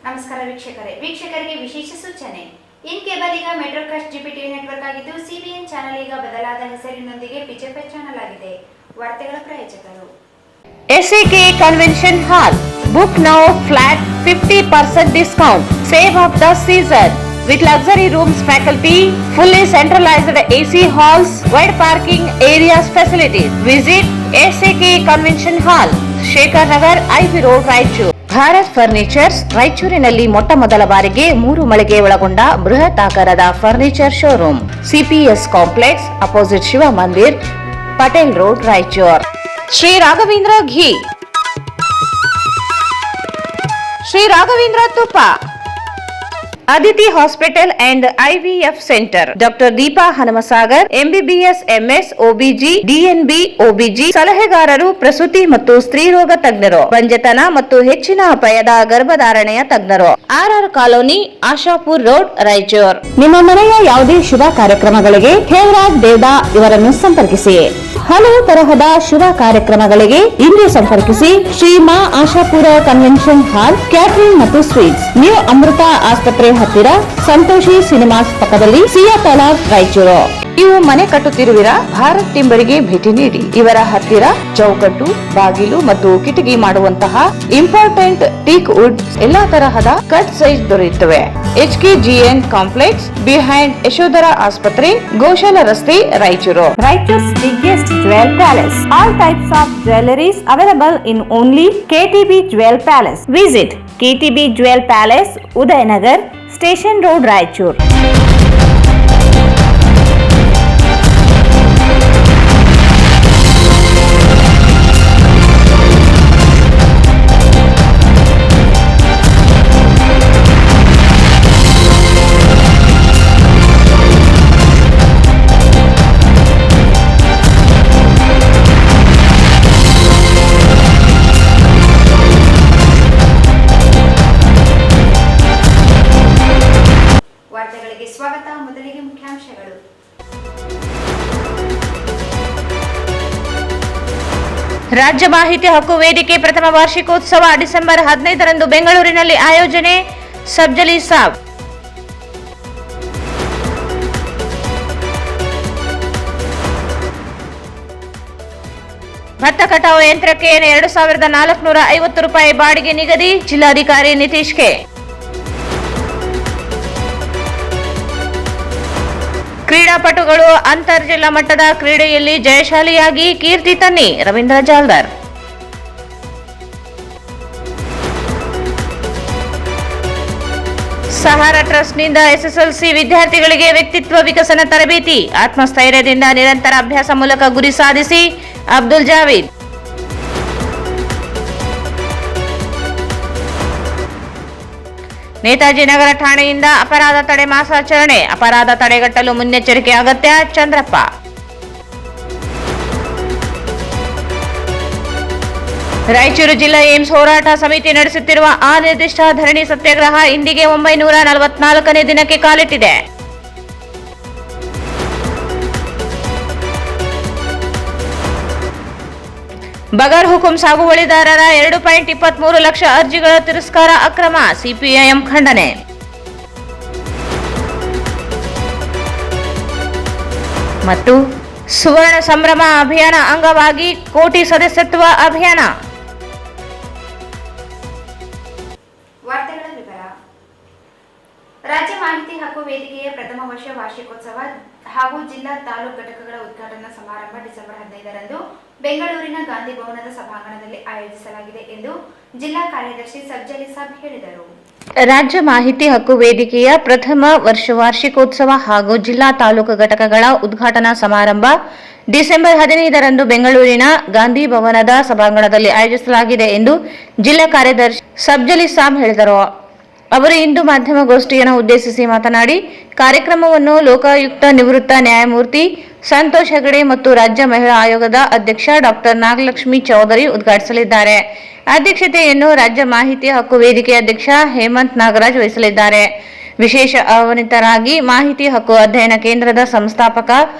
ನಮಸ್ಕಾರ ವೀಕ್ಷಕರಿಗೆ ವಿಶೇಷ ಸೂಚನೆ. ಇನ್ ಕೇಬಲ್ ಈಗ ಮೆಟ್ರೋಕಾಸ್ಟ್ ಜಿಪಿಟಿ ನೆಟ್ವರ್ಕ್ ಆಗಿದ್ದು ಸಿಬಿಎನ್ ಚಾನೆಲ್ ಈಗ ಬದಲಾದ ಹೆಸರಿನೊಂದಿಗೆ ಪಿಚೆಫೈ ಚಾನೆಲ್ ಆಗಿದೆ. ವಾರ್ತೆಗಳ ಪ್ರಾಯೋಜಕರು SAK Convention Hall. Book now flat 50% discount. Save of the season. With luxury rooms, faculty, fully centralized AC halls, wide parking areas facilities. Visit SAK Convention Hall, Shekhar Nagar, IV Road, Raichur. Bharat furnitures ರಾಯಚೂರಿನಲ್ಲಿ ಮೊಟ್ಟ ಮೊದಲ ಬಾರಿಗೆ 3 ಮಳಿಗೆ ಒಳಗೊಂಡ ಬೃಹತ್ ಆಕಾರದ furniture showroom. CPS complex opposite Shiva Mandir, Patel road, Raichur. Shri Raghavendra ghee, Shri Raghavendra ತುಪ್ಪ, Aditi hospital and IVF centre, doctor Deepa Hanumasagar, MBBS MS OBG DNB OBG ಸಲಹೆಗಾರರು, ಪ್ರಸೂತಿ ಮತ್ತು ಸ್ತ್ರೀ ರೋಗ ತಜ್ಞರು, ಬಂಜತನ ಮತ್ತು ಹೆಚ್ಚಿನ ಅಪಾಯದ ಗರ್ಭಧಾರಣೆಯ ತಜ್ಞರು. RR colony, Ashapur road, Raichur. ನಿಮ್ಮ ಮನೆಯ ಯಾವುದೇ ಶುಭ ಕಾರ್ಯಕ್ರಮಗಳಿಗೆ ಹೇಮರಾಜ್ ದೇವದಾ ಇವರನ್ನು ಸಂಪರ್ಕಿಸಿ. ಹಲವು ತರಹದ ಶುಭ ಕಾರ್ಯಕ್ರಮಗಳಿಗೆ ಇಂದು ಸಂಪರ್ಕಿಸಿ. Shri Maa Ashapura convention hall, catering ಮತ್ತು ಸ್ವೀಟ್ಸ್, ನ್ಯೂ ಅಮೃತ ಆಸ್ಪತ್ರೆ ಹತ್ತಿರ, ಸಂತೋಷಿ ಸಿನಿಮಾಸ್ ಪಕ್ಕದಲ್ಲಿ, ಸಿಯಾ ತಲಾಬ್, ರಾಯಚೂರು. ನೀವು ಮನೆ ಕಟ್ಟುತ್ತಿರುವಿರಾ? ಭಾರತ್ ಟಿಂಬರಿಗೆ ಭೇಟಿ ನೀಡಿ. ಇವರ ಹತ್ತಿರ ಚೌಕಟ್ಟು, ಬಾಗಿಲು ಮತ್ತು ಕಿಟಕಿ ಮಾಡುವಂತಹ ಇಂಪಾರ್ಟೆಂಟ್ ಟೀಕ್ ವುಡ್ ಎಲ್ಲಾ ತರಹದ ಕಟ್ ಸೈಜ್ ದೊರೆಯುತ್ತವೆ. HKGN ಕಾಂಪ್ಲೆಕ್ಸ್ ಬಿಹೈಂಡ್ ಯಶೋಧರ ಆಸ್ಪತ್ರೆ, ಗೋಶಾಲ ರಸ್ತೆ, Raichur. Raichur's biggest jewel palace. All types of jewelries available in only KTB Jewel Palace. Visit KTB Jewel Palace, Udayanagar, Station Road, Raichur. ವಾರ್ತೆಗಳಿಗೆ ಸ್ವಾಗತ. ಮೊದಲಿಗೆ ಮುಖ್ಯಾಂಶಗಳು. ರಾಜ್ಯ ಮಾಹಿತಿ ಹಕ್ಕು ವೇದಿಕೆ ಪ್ರಥಮ ವಾರ್ಷಿಕೋತ್ಸವ ಡಿಸೆಂಬರ್ 15ರಂದು ಬೆಂಗಳೂರಿನಲ್ಲಿ ಆಯೋಜನೆ. ಸಬ್ಜಲಿ ಸಾಬ್. ಭತ್ತ ಕಟಾವು ಯಂತ್ರಕ್ಕೆ 2450 ರೂಪಾಯಿ ಬಾಡಿಗೆ ನಿಗದಿ. ಜಿಲ್ಲಾಧಿಕಾರಿ ನಿತೀಶ್ ಕೆ. ಕ್ರೀಡಾಪಟುಗಳು ಅಂತರ್ಜಿಲ್ಲಾ ಮಟ್ಟದ ಕ್ರೀಡೆಯಲ್ಲಿ ಜಯಶಾಲಿಯಾಗಿ ಕೀರ್ತಿ ತನ್ನಿ. ರವೀಂದ್ರ ಜಾಲ್ದಾರ್. ಸಹಾರಾ ಟ್ರಸ್ಟ್ನಿಂದ SSLC ವಿದ್ಯಾರ್ಥಿಗಳಿಗೆ ವ್ಯಕ್ತಿತ್ವ ವಿಕಸನ ತರಬೇತಿ. ಆತ್ಮಸ್ಥೈರ್ಯದಿಂದ ನಿರಂತರ ಅಭ್ಯಾಸ ಮೂಲಕ ಗುರಿ ಸಾಧಿಸಿ. ಅಬ್ದುಲ್ ಜಾವೀದ್. ನೇತಾಜಿ ನಗರ ಠಾಣೆಯಿಂದ ಅಪರಾಧ ತಡೆ ಮಾಸಾಚರಣೆ. ಅಪರಾಧ ತಡೆಗಟ್ಟಲು ಮುನ್ನೆಚ್ಚರಿಕೆ ಅಗತ್ಯ. ಚಂದ್ರಪ್ಪ. ರಾಯಚೂರು ಜಿಲ್ಲಾ ಏಮ್ಸ್ ಹೋರಾಟ ಸಮಿತಿ ನಡೆಸುತ್ತಿರುವ ಅನಿರ್ದಿಷ್ಟ ಧರಣಿ ಸತ್ಯಾಗ್ರಹ ಇಂದಿಗೆ 944ನೇ ದಿನಕ್ಕೆ ಕಾಲಿಟ್ಟಿದೆ. ಬಗರ್ ಹುಕುಂ ಸಾಗುವಳಿದಾರರ 2.23 ಲಕ್ಷ ಅರ್ಜಿಗಳ ತಿರಸ್ಕಾರ ಅಕ್ರಮ. ಸಿಪಿಐಎಂ ಖಂಡನೆ. ಮತ್ತು ಸುವರ್ಣ ಸಂಭ್ರಮ ಅಭಿಯಾನ ಅಂಗವಾಗಿ ಕೋಟಿ ಸದಸ್ಯತ್ವ ಅಭಿಯಾನ. ವಾರ್ತೆಗಳ ವಿವರ. ರಾಜ್ಯ ಮಾಹಿತಿ ಹಕ್ಕು ವೇದಿಕೆಯ ಪ್ರಥಮ ವರ್ಷ ವಾರ್ಷಿಕೋತ್ಸವ ಹಾಗೂ ಜಿಲ್ಲಾ ತಾಲೂಕು ಘಟಕಗಳ ಉದ್ಘಾಟನಾ ಸಮಾರಂಭ ಡಿಸೆಂಬರ್ 15ರಂದು ಬೆಂಗಳೂರಿನ ಗಾಂಧಿ ಭವನದ ಸಭಾಂಗಣದಲ್ಲಿ ಆಯೋಜಿಸಲಾಗಿದೆ ಎಂದು ಜಿಲ್ಲಾ ಕಾರ್ಯದರ್ಶಿ ಸಬ್ಜಲಿ ಸಾಬ್ ಹೇಳಿದರು. ರಾಜ್ಯ ಮಾಹಿತಿ ಹಕ್ಕು ವೇದಿಕೆಯ ಪ್ರಥಮ ವರ್ಷ ವಾರ್ಷಿಕೋತ್ಸವ ಹಾಗೂ ಜಿಲ್ಲಾ ತಾಲೂಕು ಘಟಕಗಳ ಉದ್ಘಾಟನಾ ಸಮಾರಂಭ ಡಿಸೆಂಬರ್ 15ರಂದು ಬೆಂಗಳೂರಿನ ಗಾಂಧಿ ಭವನದ ಸಭಾಂಗಣದಲ್ಲಿ ಆಯೋಜಿಸಲಾಗಿದೆ ಎಂದು ಜಿಲ್ಲಾ ಕಾರ್ಯದರ್ಶಿ ಸಬ್ಜಲಿ ಸಾಬ್ ಹೇಳಿದರು. ಅವರು ಇಂದು ಮಾಧ್ಯಮಗೋಷ್ಠಿಯನ್ನು ಉದ್ದೇಶಿಸಿ ಮಾತನಾಡಿ, ಕಾರ್ಯಕ್ರಮವನ್ನು ಲೋಕಾಯುಕ್ತ ನಿವೃತ್ತ ನ್ಯಾಯಮೂರ್ತಿ ಸಂತೋಷ್ ಹೆಗಡೆ ಮತ್ತು ರಾಜ್ಯ ಮಹಿಳಾ ಆಯೋಗದ ಅಧ್ಯಕ್ಷ ಡಾಕ್ಟರ್ ನಾಗಲಕ್ಷ್ಮಿ ಚೌಧರಿ ಉದ್ಘಾಟಿಸಲಿದ್ದಾರೆ. ಅಧ್ಯಕ್ಷತೆಯನ್ನು ರಾಜ್ಯ ಮಾಹಿತಿ ಹಕ್ಕು ವೇದಿಕೆ ಅಧ್ಯಕ್ಷ ಹೇಮಂತ್ ನಾಗರಾಜ್ ವಹಿಸಲಿದ್ದಾರೆ. ವಿಶೇಷ ಆಹ್ವಾನಿತರಾಗಿ ಮಾಹಿತಿ ಹಕ್ಕು ಅಧ್ಯಯನ ಕೇಂದ್ರದ ಸಂಸ್ಥಾಪಕ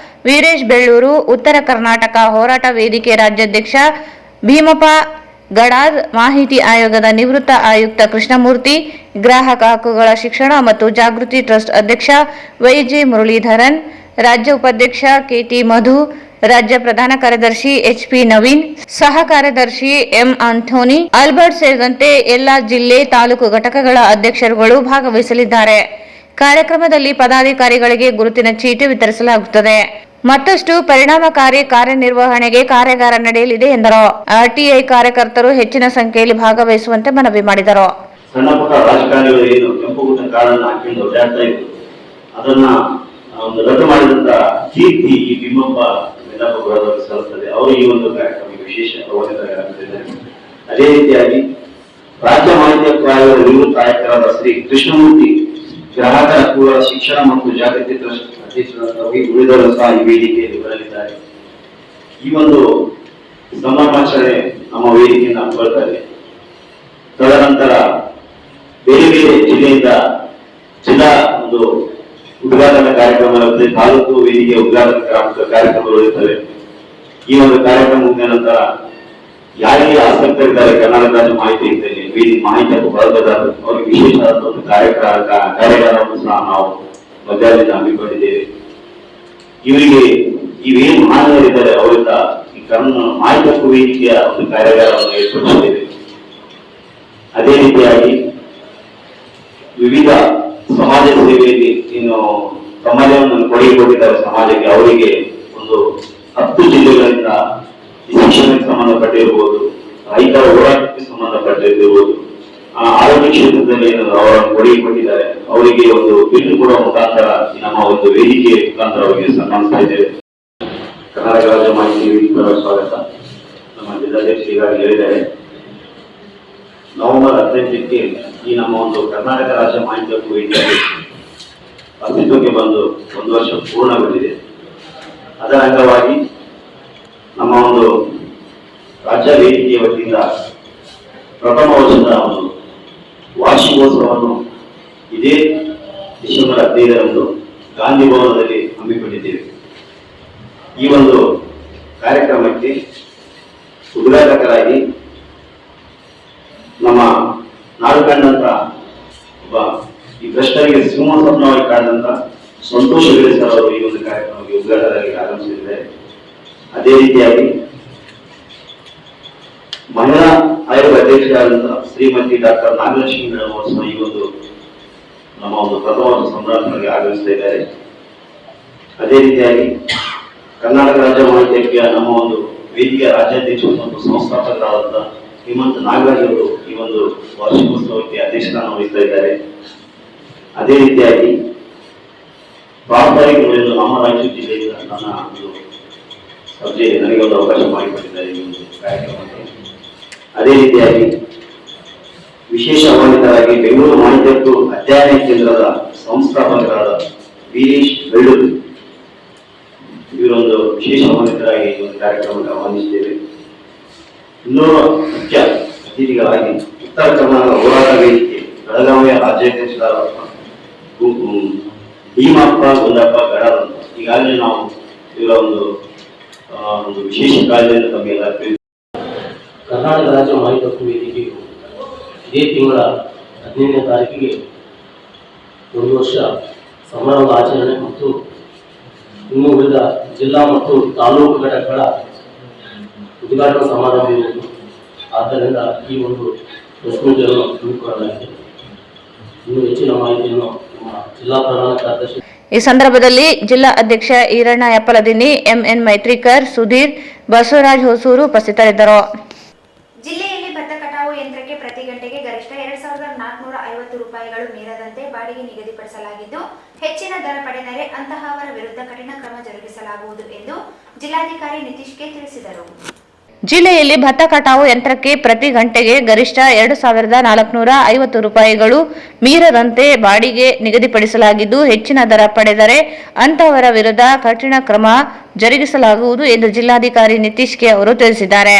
ವೀರೇಶ್ ಬೆಳ್ಳೂರು, ಉತ್ತರ ಕರ್ನಾಟಕ ಹೋರಾಟ ವೇದಿಕೆ ರಾಜ್ಯಾಧ್ಯಕ್ಷ ಭೀಮಪ್ಪ ಗಡಾದ್, ಮಾಹಿತಿ ಆಯೋಗದ ನಿವೃತ್ತ ಆಯುಕ್ತ ಕೃಷ್ಣಮೂರ್ತಿ, ಗ್ರಾಹಕ ಹಕ್ಕುಗಳ ಶಿಕ್ಷಣ ಮತ್ತು ಜಾಗೃತಿ ಟ್ರಸ್ಟ್ ಅಧ್ಯಕ್ಷ ವೈಜೆ ಮುರಳೀಧರನ್, ರಾಜ್ಯ ಉಪಾಧ್ಯಕ್ಷ ಕೆಟಿ ಮಧು, ರಾಜ್ಯ ಪ್ರಧಾನ ಕಾರ್ಯದರ್ಶಿ ಎಚ್ಪಿ ನವೀನ್, ಸಹ ಕಾರ್ಯದರ್ಶಿ ಎಂ ಆಂಥೋನಿ, ಆಲ್ಬರ್ಟ್ ಸೇರಿದಂತೆ ಎಲ್ಲಾ ಜಿಲ್ಲೆ, ತಾಲೂಕು ಘಟಕಗಳ ಅಧ್ಯಕ್ಷರುಗಳು ಭಾಗವಹಿಸಲಿದ್ದಾರೆ. ಕಾರ್ಯಕ್ರಮದಲ್ಲಿ ಪದಾಧಿಕಾರಿಗಳಿಗೆ ಗುರುತಿನ ಚೀಟಿ ವಿತರಿಸಲಾಗುತ್ತದೆ. ಮತ್ತಷ್ಟು ಪರಿಣಾಮಕಾರಿ ಕಾರ್ಯನಿರ್ವಹಣೆಗೆ ಕಾರ್ಯಾಗಾರ ನಡೆಯಲಿದೆ ಎಂದರು. ಆರ್ಟಿಐ ಕಾರ್ಯಕರ್ತರು ಹೆಚ್ಚಿನ ಸಂಖ್ಯೆಯಲ್ಲಿ ಭಾಗವಹಿಸುವಂತೆ ಮನವಿ ಮಾಡಿದರು. ಸಣ್ಣ ಪುಟ್ಟ ರಾಜಕಾರಣಿಗಳು ಏನು ಕೆಂಪು ಗುಡ್ಡ ಕಾಡನ್ನು ಹಾಕಿಕೊಂಡು ಓಡಾಡ್ತಾ ಇದ್ರು, ಅದನ್ನ ಒಂದು ರದ್ದು ಮಾಡಿದಂತ ಕೀರ್ತಿ ಈ ಬಿಮ್ಮಪ್ಪ ಮೆಲ್ಲಪ್ಪಗೌಡರಿಗೆ ಸಲ್ಲುತ್ತದೆ. ಅವರು ಈ ಒಂದು ಕಾರ್ಯಕ್ರಮಕ್ಕೆ ವಿಶೇಷ ಗೌರವಿತರಾಗಿದ್ದಾರೆ. ಅದೇ ರೀತಿಯಾಗಿ ರಾಜ್ಯ ಮಾಹಿತಿ ಹಕ್ಕು ಆಯೋಗದ ನಿವೃತ್ತ ಆಯುಕ್ತರಾದ ಶ್ರೀ ಕೃಷ್ಣಮೂರ್ತಿ, ಗ್ರಾಹಕರ ಹಕ್ಕುಗಳ ಶಿಕ್ಷಣ ಮತ್ತು ಜಾಗೃತಿ ಟ್ರಸ್ಟ್ ಅಧ್ಯಕ್ಷರಾಗಿ ಉಳಿದವರು ಸಹ ಈ ವೇದಿಕೆಯಲ್ಲಿ ಬರಲಿದ್ದಾರೆ. ಈ ಒಂದು ಸಂಭ್ರಮಾಚರಣೆ ನಮ್ಮ ವೇದಿಕೆಯಿಂದ ಬರ್ತಾರೆ. ತದನಂತರ ಬೇರೆ ಬೇರೆ ಜಿಲ್ಲೆಯಿಂದ ಜಿಲ್ಲಾ ಒಂದು ಉದ್ಘಾಟನಾ ಕಾರ್ಯಕ್ರಮ ಇರುತ್ತದೆ, ತಾಲೂಕು ವೇದಿಕೆ ಉದ್ಘಾಟನಾ ಕಾರ್ಯಕ್ರಮಗಳು ಇರುತ್ತವೆ. ಈ ಒಂದು ಕಾರ್ಯಕ್ರಮ ಮುಗಿದ ನಂತರ ಯಾರಿಗೆ ಆಸಕ್ತರಿದ್ದಾರೆ ಕರ್ನಾಟಕ ರಾಜ್ಯ ಮಾಹಿತಿ ಮಾಹಿತಿ ಹಕ್ಕು ಬಳಕೆದಾರರು ಅವರಿಗೆ ವಿಶೇಷವಾದ ಒಂದು ಕಾರ್ಯಾಗಾರವನ್ನು ಸಹ ನಾವು ಮಧ್ಯಾಹ್ನದಿಂದ ಹಮ್ಮಿಕೊಂಡಿದ್ದೇವೆ. ಇವರಿಗೆ ಇವೇನು ಮಾನವರಿದ್ದಾರೆ ಅವರಿಂದ ಈ ಮಾಹಿತಿ ಹಕ್ಕು ವೇದಿಕೆಯ ಒಂದು ಕಾರ್ಯಾಗಾರವನ್ನು ಏರ್ಪಡಿಸಿದ್ದೇವೆ. ಅದೇ ರೀತಿಯಾಗಿ ವಿವಿಧ ಸಮಾಜ ಸೇವೆಯಲ್ಲಿ ಏನು ಸಮಾಜವನ್ನು ಕೊಡುಗೆ ಕೊಟ್ಟಿದ್ದಾರೆ ಸಮಾಜಕ್ಕೆ, ಅವರಿಗೆ ಒಂದು 10 ಜಿಲ್ಲೆಗಳಿಂದ ಶಿಕ್ಷಣಕ್ಕೆ ಸಂಬಂಧಪಟ್ಟಿರ್ಬೋದು, ರೈತರ ಹೋರಾಟಕ್ಕೆ ಸಂಬಂಧಪಟ್ಟಿರ್ಬೋದು, ಆರೋಗ್ಯ ಕ್ಷೇತ್ರದಲ್ಲಿ ಏನು ಅವರನ್ನು ಕೊಡುಗೆ ಕೊಟ್ಟಿದ್ದಾರೆ ಅವರಿಗೆ ಒಂದು ಬಿಲ್ ಕೊಡುವ ಮುಖಾಂತರ ನಮ್ಮ ಒಂದು ವೇದಿಕೆ ಮುಖಾಂತರ ಅವರಿಗೆ ಸನ್ಮಾನಿಸ್ತಾ ಇದ್ದೇವೆ. ಕರ್ನಾಟಕ ರಾಜ್ಯ ಮಾಹಿತಿ ವೇದಿಕೆ ಸ್ವಾಗತ. ನಮ್ಮ ಜಿಲ್ಲಾಧ್ಯಕ್ಷ ಈಗಾಗಲೇ ಹೇಳಿದ್ದಾರೆ, ನವೆಂಬರ್ 15ಕ್ಕೆ ಈ ನಮ್ಮ ಒಂದು ಕರ್ನಾಟಕ ರಾಜ್ಯ ಮಾಹಿತಿ ಹಕ್ಕು ವೇದಿಕೆ ಅಸ್ತಿತ್ವಕ್ಕೆ ಬಂದು 1 ವರ್ಷ ಪೂರ್ಣಗೊಂಡಿದೆ. ಅದರ ಅಂಗವಾಗಿ ನಮ್ಮ ಒಂದು ರಾಜ್ಯ ವೇದಿಕೆಯ ವತಿಯಿಂದ ಪ್ರಥಮ ವರ್ಷದ ಒಂದು ವಾರ್ಷಿಕೋತ್ಸವವನ್ನು ಇದೇ ಡಿಸೆಂಬರ್ 15ರಂದು ಗಾಂಧಿ ಭವನದಲ್ಲಿ ಹಮ್ಮಿಕೊಂಡಿದ್ದೇವೆ. ಈ ಒಂದು ಕಾರ್ಯಕ್ರಮಕ್ಕೆ ಉದ್ಘಾಟಕರಾಗಿ ನಮ್ಮ ನಾಡು ಕಂಡಂತ ಒಬ್ಬ ಈ ಭ್ರಷ್ಟರಿಗೆ ಸಿಂಹ ಸ್ವಪ್ನವಾಗಿ ಕಾಣದಂತ ಸಂತೋಷ ಗಳಿಸರ್ ಅವರು ಈ ಒಂದು ಕಾರ್ಯಕ್ರಮಕ್ಕೆ ಉದ್ಘಾಟಕರಾಗಿ ಆಗಮಿಸಿದ್ದಾರೆ. ಅದೇ ರೀತಿಯಾಗಿ ಮಹಿಳಾ ಆಯೋಗ ಅಧ್ಯಕ್ಷರಾದಂತಹ ಶ್ರೀಮತಿ ಡಾಕ್ಟರ್ ನಾಗಲಕ್ಷ್ಮಿ ಮೇಡಮ್ ಅವರು ಸಹ ಈ ಒಂದು ನಮ್ಮ ಒಂದು ಪ್ರಥಮ ಸಂಭ್ರಮಕ್ಕೆ ಆಗಮಿಸ್ತಾ ಇದ್ದಾರೆ. ಅದೇ ರೀತಿಯಾಗಿ ಕರ್ನಾಟಕ ರಾಜ್ಯ ಮಾಹಿತಿಯ ನಮ್ಮ ಒಂದು ವೇದಿಕೆಯ ರಾಜ್ಯಾಧ್ಯಕ್ಷರು ಮತ್ತು ಸಂಸ್ಥಾಪಕರಾದಂತಹ ಶ್ರೀಮಂತ ನಾಗರಾಜ್ ಅವರು ಈ ಒಂದು ವಾರ್ಷಿಕೋತ್ಸವಕ್ಕೆ ಅಧ್ಯಕ್ಷಸ್ಥಾನ ವಹಿಸ್ತಾ ಇದ್ದಾರೆ. ಅದೇ ರೀತಿಯಾಗಿ ಪ್ರಾಸ್ತಾವಿಕವೆಂದು ನಮ್ಮ ರಾಯಚೂರು ಜಿಲ್ಲೆಯಿಂದ ನನ್ನ ಒಂದು ಅರ್ಜಿ ನನಗೆ ಒಂದು ಅವಕಾಶ ಮಾಡಿಕೊಟ್ಟಿದ್ದಾರೆ ಈ ಒಂದು ಕಾರ್ಯಕ್ರಮಕ್ಕೆ. ಅದೇ ರೀತಿಯಾಗಿ ವಿಶೇಷ ಆಹ್ವಾನಿತರಾಗಿ ಬೆಂಗಳೂರು ಮಾಹಿತಿ ಹಕ್ಕು ಅಧ್ಯಯನ ಕೇಂದ್ರದ ಸಂಸ್ಥಾಪಕರಾದ ವೀರೇಶ್ ಬೆಳ್ಳೂರು ಇವರೊಂದು ವಿಶೇಷ ಆಹ್ವಾನಿತರಾಗಿ ಈ ಒಂದು ಕಾರ್ಯಕ್ರಮಕ್ಕೆ ಆಹ್ವಾನಿಸಿದ್ದೇವೆ. ಇನ್ನೂರು ಮುಖ್ಯ ಅತಿಥಿಗಳಾಗಿ ಉತ್ತರ ಕರ್ನಾಟಕ ಹೋರಾಟ ವೇದಿಕೆ ಬೆಳಗಾವಿಯ ರಾಜ್ಯಾಧ್ಯಕ್ಷರಾದ ಭೀಮಪ್ಪ ಗುಂಡಪ್ಪ ಗಡಾದಂತ ಈಗಾಗಲೇ ನಾವು ಇವರ ಒಂದು ವಿಶೇಷ ಕಾಳಜಿಯನ್ನು ತಮಗೆಲ್ಲ ಕರ್ನಾಟಕ ರಾಜ್ಯ ಮಾಹಿತಿ ಹಕ್ಕು ವೇದಿಕೆಯು ಇದೇ ತಿಂಗಳ 15ನೇ ತಾರೀಕಿಗೆ 1 ವರ್ಷ ಸಮಾರಂಭ ಆಚರಣೆ ಮತ್ತು ಇನ್ನು ಉಳಿದ ಜಿಲ್ಲಾ ಮತ್ತು ತಾಲೂಕು ಘಟಕಗಳ ಉದ್ಘಾಟನಾ ಸಮಾರಂಭ ಇರುವುದು. ಆದ್ದರಿಂದ ಈ ಒಂದು ಪ್ರೆಸ್ ಮೀಟ್ ಅನ್ನು ಹಮ್ಮಿಕೊಳ್ಳಲಾಗಿದೆ. ಇನ್ನು ಹೆಚ್ಚಿನ ಮಾಹಿತಿಯನ್ನು ನಮ್ಮ ಜಿಲ್ಲಾ ಪ್ರಧಾನ ಕಾರ್ಯದರ್ಶಿ ಈ ಸಂದರ್ಭದಲ್ಲಿ ಜಿಲ್ಲಾ ಅಧ್ಯಕ್ಷ ಈರಣ್ಣ ಯಪ್ಪಲದಿನ್ನಿ, ಎಂಎನ್ ಮೈತ್ರಿಕರ್, ಸುಧೀರ್, ಬಸವರಾಜ್ ಹೊಸೂರು ಉಪಸ್ಥಿತರಿದ್ದರು. ಜಿಲ್ಲೆಯಲ್ಲಿ ಭತ್ತ ಕಟಾವು ಯಂತ್ರಕ್ಕೆ ಪ್ರತಿ ಗಂಟೆಗೆ ಗರಿಷ್ಠ 2450 ರೂಪಾಯಿಗಳು ಮೀರದಂತೆ ಬಾಡಿಗೆ ನಿಗದಿಪಡಿಸಲಾಗಿದ್ದು, ಹೆಚ್ಚಿನ ದರ ಪಡೆದರೆ ಅಂತಹವರ ವಿರುದ್ಧ ಕಠಿಣ ಕ್ರಮ ಜರುಗಿಸಲಾಗುವುದು ಎಂದು ಜಿಲ್ಲಾಧಿಕಾರಿ ನಿತೀಶ್ ಕೆ ತಿಳಿಸಿದರು. ಜಿಲ್ಲೆಯಲ್ಲಿ ಭತ್ತ ಕಟಾವು ಯಂತ್ರಕ್ಕೆ ಪ್ರತಿ ಗಂಟೆಗೆ ಗರಿಷ್ಠ 2450 ರೂಪಾಯಿಗಳು ಮೀರದಂತೆ ಬಾಡಿಗೆ ನಿಗದಿಪಡಿಸಲಾಗಿದ್ದು, ಹೆಚ್ಚಿನ ದರ ಪಡೆದರೆ ಅಂತಹವರ ವಿರುದ್ಧ ಕಠಿಣ ಕ್ರಮ ಜರುಗಿಸಲಾಗುವುದು ಎಂದು ಜಿಲ್ಲಾಧಿಕಾರಿ ನಿತೀಶ್ ಕೆ ಅವರು ತಿಳಿಸಿದ್ದಾರೆ.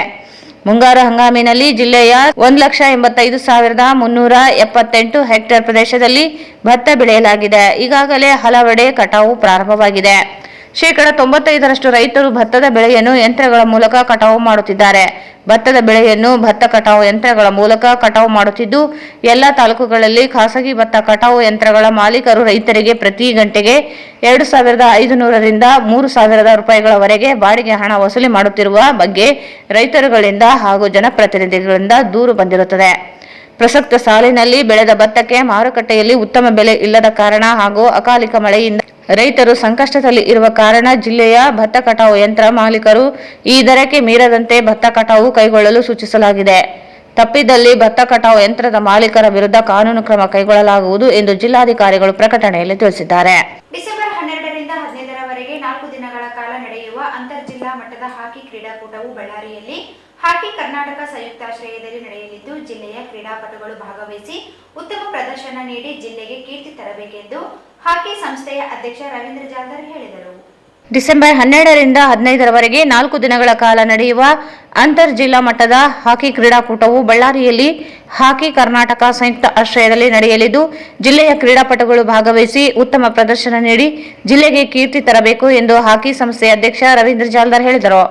ಮುಂಗಾರು ಹಂಗಾಮಿನಲ್ಲಿ ಜಿಲ್ಲೆಯ 1,85,378 ಹೆಕ್ಟೇರ್ ಪ್ರದೇಶದಲ್ಲಿ ಭತ್ತ ಬೆಳೆಯಲಾಗಿದೆ. ಈಗಾಗಲೇ ಹಲವೆಡೆ ಕಟಾವು ಪ್ರಾರಂಭವಾಗಿದೆ. 95% ರೈತರು ಭತ್ತದ ಬೆಳೆಯನ್ನು ಯಂತ್ರಗಳ ಮೂಲಕ ಕಟಾವು ಮಾಡುತ್ತಿದ್ದಾರೆ. ಭತ್ತದ ಬೆಳೆಯನ್ನು ಭತ್ತ ಕಟಾವು ಯಂತ್ರಗಳ ಮೂಲಕ ಕಟಾವು ಮಾಡುತ್ತಿದ್ದು, ಎಲ್ಲ ತಾಲೂಕುಗಳಲ್ಲಿ ಖಾಸಗಿ ಭತ್ತ ಕಟಾವು ಯಂತ್ರಗಳ ಮಾಲೀಕರು ರೈತರಿಗೆ ಪ್ರತಿ ಗಂಟೆಗೆ 2,500 ರಿಂದ 3,000 ರೂಪಾಯಿಗಳವರೆಗೆ ಬಾಡಿಗೆ ಹಣ ವಸೂಲಿ ಮಾಡುತ್ತಿರುವ ಬಗ್ಗೆ ರೈತರುಗಳಿಂದ ಹಾಗೂ ಜನಪ್ರತಿನಿಧಿಗಳಿಂದ ದೂರು ಬಂದಿರುತ್ತದೆ. ಪ್ರಸಕ್ತ ಸಾಲಿನಲ್ಲಿ ಬೆಳೆದ ಭತ್ತಕ್ಕೆ ಮಾರುಕಟ್ಟೆಯಲ್ಲಿ ಉತ್ತಮ ಬೆಲೆ ಇಲ್ಲದ ಕಾರಣ ಹಾಗೂ ಅಕಾಲಿಕ ಮಳೆಯಿಂದ ರೈತರು ಸಂಕಷ್ಟದಲ್ಲಿ ಇರುವ ಕಾರಣ ಜಿಲ್ಲೆಯ ಭತ್ತ ಕಟಾವು ಯಂತ್ರ ಮಾಲೀಕರು ಈ ದರಕ್ಕೆ ಮೀರದಂತೆ ಭತ್ತ ಕಟಾವು ಕೈಗೊಳ್ಳಲು ಸೂಚಿಸಲಾಗಿದೆ. ತಪ್ಪಿದಲ್ಲಿ ಭತ್ತ ಕಟಾವು ಯಂತ್ರದ ಮಾಲೀಕರ ವಿರುದ್ಧ ಕಾನೂನು ಕ್ರಮ ಕೈಗೊಳ್ಳಲಾಗುವುದು ಎಂದು ಜಿಲ್ಲಾಧಿಕಾರಿಗಳು ಪ್ರಕಟಣೆಯಲ್ಲಿ ತಿಳಿಸಿದ್ದಾರೆ. ಡಿಸೆಂಬರ್ 12 ರಿಂದ 15ರವರೆಗೆ 4 ದಿನಗಳ ಕಾಲ ನಡೆಯುವ ಅಂತರ್ ಜಿಲ್ಲಾ ಮಟ್ಟದ ಹಾಕಿ ಕ್ರೀಡಾಕೂಟವು ಬಳ್ಳಾರಿಯಲ್ಲಿ ಹಾಕಿ ಕರ್ನಾಟಕ ಸಂಯುಕ್ತಾಶ್ರಯದಲ್ಲಿ ನಡೆಯಲಿದ್ದು, ಜಿಲ್ಲೆಯ ಕ್ರೀಡಾಪಟುಗಳು ಭಾಗವಹಿಸಿ ಉತ್ತಮ ಪ್ರದರ್ಶನ ನೀಡಿ ಜಿಲ್ಲೆಗೆ ಕೀರ್ತಿ ತರಬೇಕೆಂದು ಹಾಕಿ ಸಂಸ್ಥೆಯ ಅಧ್ಯಕ್ಷ ರವೀಂದ್ರ ಜಾಲ್ದರ್ ಹೇಳಿದರು. ಡಿಸೆಂಬರ್ 12 ರಿಂದ 15ರವರೆಗೆ 4 ದಿನಗಳ ಕಾಲ ನಡೆಯುವ ಅಂತರ್ ಜಿಲ್ಲಾ ಮಟ್ಟದ ಹಾಕಿ ಕ್ರೀಡಾಕೂಟವು ಬಳ್ಳಾರಿಯಲ್ಲಿ ಹಾಕಿ ಕರ್ನಾಟಕ ಸಂಯುಕ್ತ ಆಶ್ರಯದಲ್ಲಿ ನಡೆಯಲಿದ್ದು, ಜಿಲ್ಲೆಯ ಕ್ರೀಡಾಪಟುಗಳು ಭಾಗವಹಿಸಿ ಉತ್ತಮ ಪ್ರದರ್ಶನ ನೀಡಿ ಜಿಲ್ಲೆಗೆ ಕೀರ್ತಿ ತರಬೇಕು ಎಂದು ಹಾಕಿ ಸಂಸ್ಥೆಯ ಅಧ್ಯಕ್ಷ ರವೀಂದ್ರ ಜಾಲ್ದರ್ ಹೇಳಿದರು.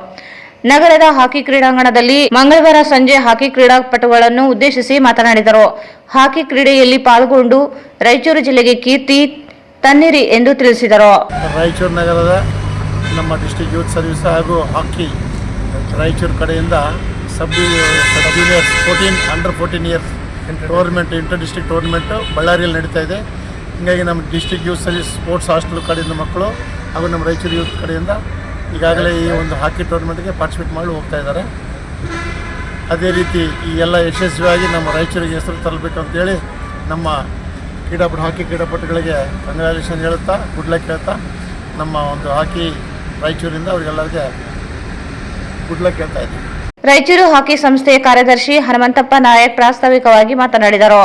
ನಗರದ ಹಾಕಿ ಕ್ರೀಡಾಂಗಣದಲ್ಲಿ ಮಂಗಳವಾರ ಸಂಜೆ ಹಾಕಿ ಕ್ರೀಡಾಪಟುಗಳನ್ನು ಉದ್ದೇಶಿಸಿ ಮಾತನಾಡಿದರು. ಹಾಕಿ ಕ್ರೀಡೆಯಲ್ಲಿ ಪಾಲ್ಗೊಂಡು ರಾಯಚೂರು ಜಿಲ್ಲೆಗೆ ಕೀರ್ತಿ ತನ್ನಿರಿ ಎಂದು ತಿಳಿಸಿದರು. ರಾಯಚೂರು ನಗರದ ನಮ್ಮ ಡಿಸ್ಟ್ರಿಕ್ಟ್ ಯೂತ್ ಸರ್ವಿಸ್ ಹಾಗೂ ಹಾಕಿ ರಾಯಚೂರು ಕಡೆಯಿಂದ sub juniors 14 under 14 years tournament inter district tournament ಬಳ್ಳಾರಿಯಲ್ಲಿ ನಡೀತಾ ಇದೆ. ಹೀಗಾಗಿ ನಮ್ಮ district youth service sports hostel ಕಡೆಯಿಂದ ಮಕ್ಕಳು ಹಾಗೂ ನಮ್ಮ ರಾಯಚೂರು ಯೂತ್ ಕಡೆಯಿಂದ ಈಗಾಗಲೇ ಈ ಒಂದು ಹಾಕಿ ಟೂರ್ನಮೆಂಟ್ಗೆ ಪಾರ್ಟಿಸಿಪೇಟ್ ಮಾಡಿ ಹೋಗ್ತಾ ಇದ್ದಾರೆ. ಅದೇ ರೀತಿ ಈ ಎಲ್ಲ ಯಶಸ್ವಿಯಾಗಿ ನಮ್ಮ ರಾಯಚೂರಿಗೆ ಹೆಸರು ತರಬೇಕಂತೇಳಿ ನಮ್ಮ ಹಾಕಿ ಕ್ರೀಡಾಪಟುಗಳಿಗೆ ಕಂಗ್ರ್ಯಾಚುಲೇಷನ್ ಹೇಳುತ್ತಾ ಗುಡ್ ಲಕ್ ಹೇಳ್ತಾ ನಮ್ಮ ಒಂದು ಹಾಕಿ ರಾಯಚೂರಿಂದ ಅವರಿಗೆಲ್ಲರಿಗೆ ಗುಡ್ ಲಕ್ ಹೇಳ್ತಾ ಇದ್ದೀವಿ. ರಾಯಚೂರು ಹಾಕಿ ಸಂಸ್ಥೆಯ ಕಾರ್ಯದರ್ಶಿ ಹನುಮಂತಪ್ಪ ನಾಯಕ್ ಪ್ರಾಸ್ತಾವಿಕವಾಗಿ ಮಾತನಾಡಿದರು.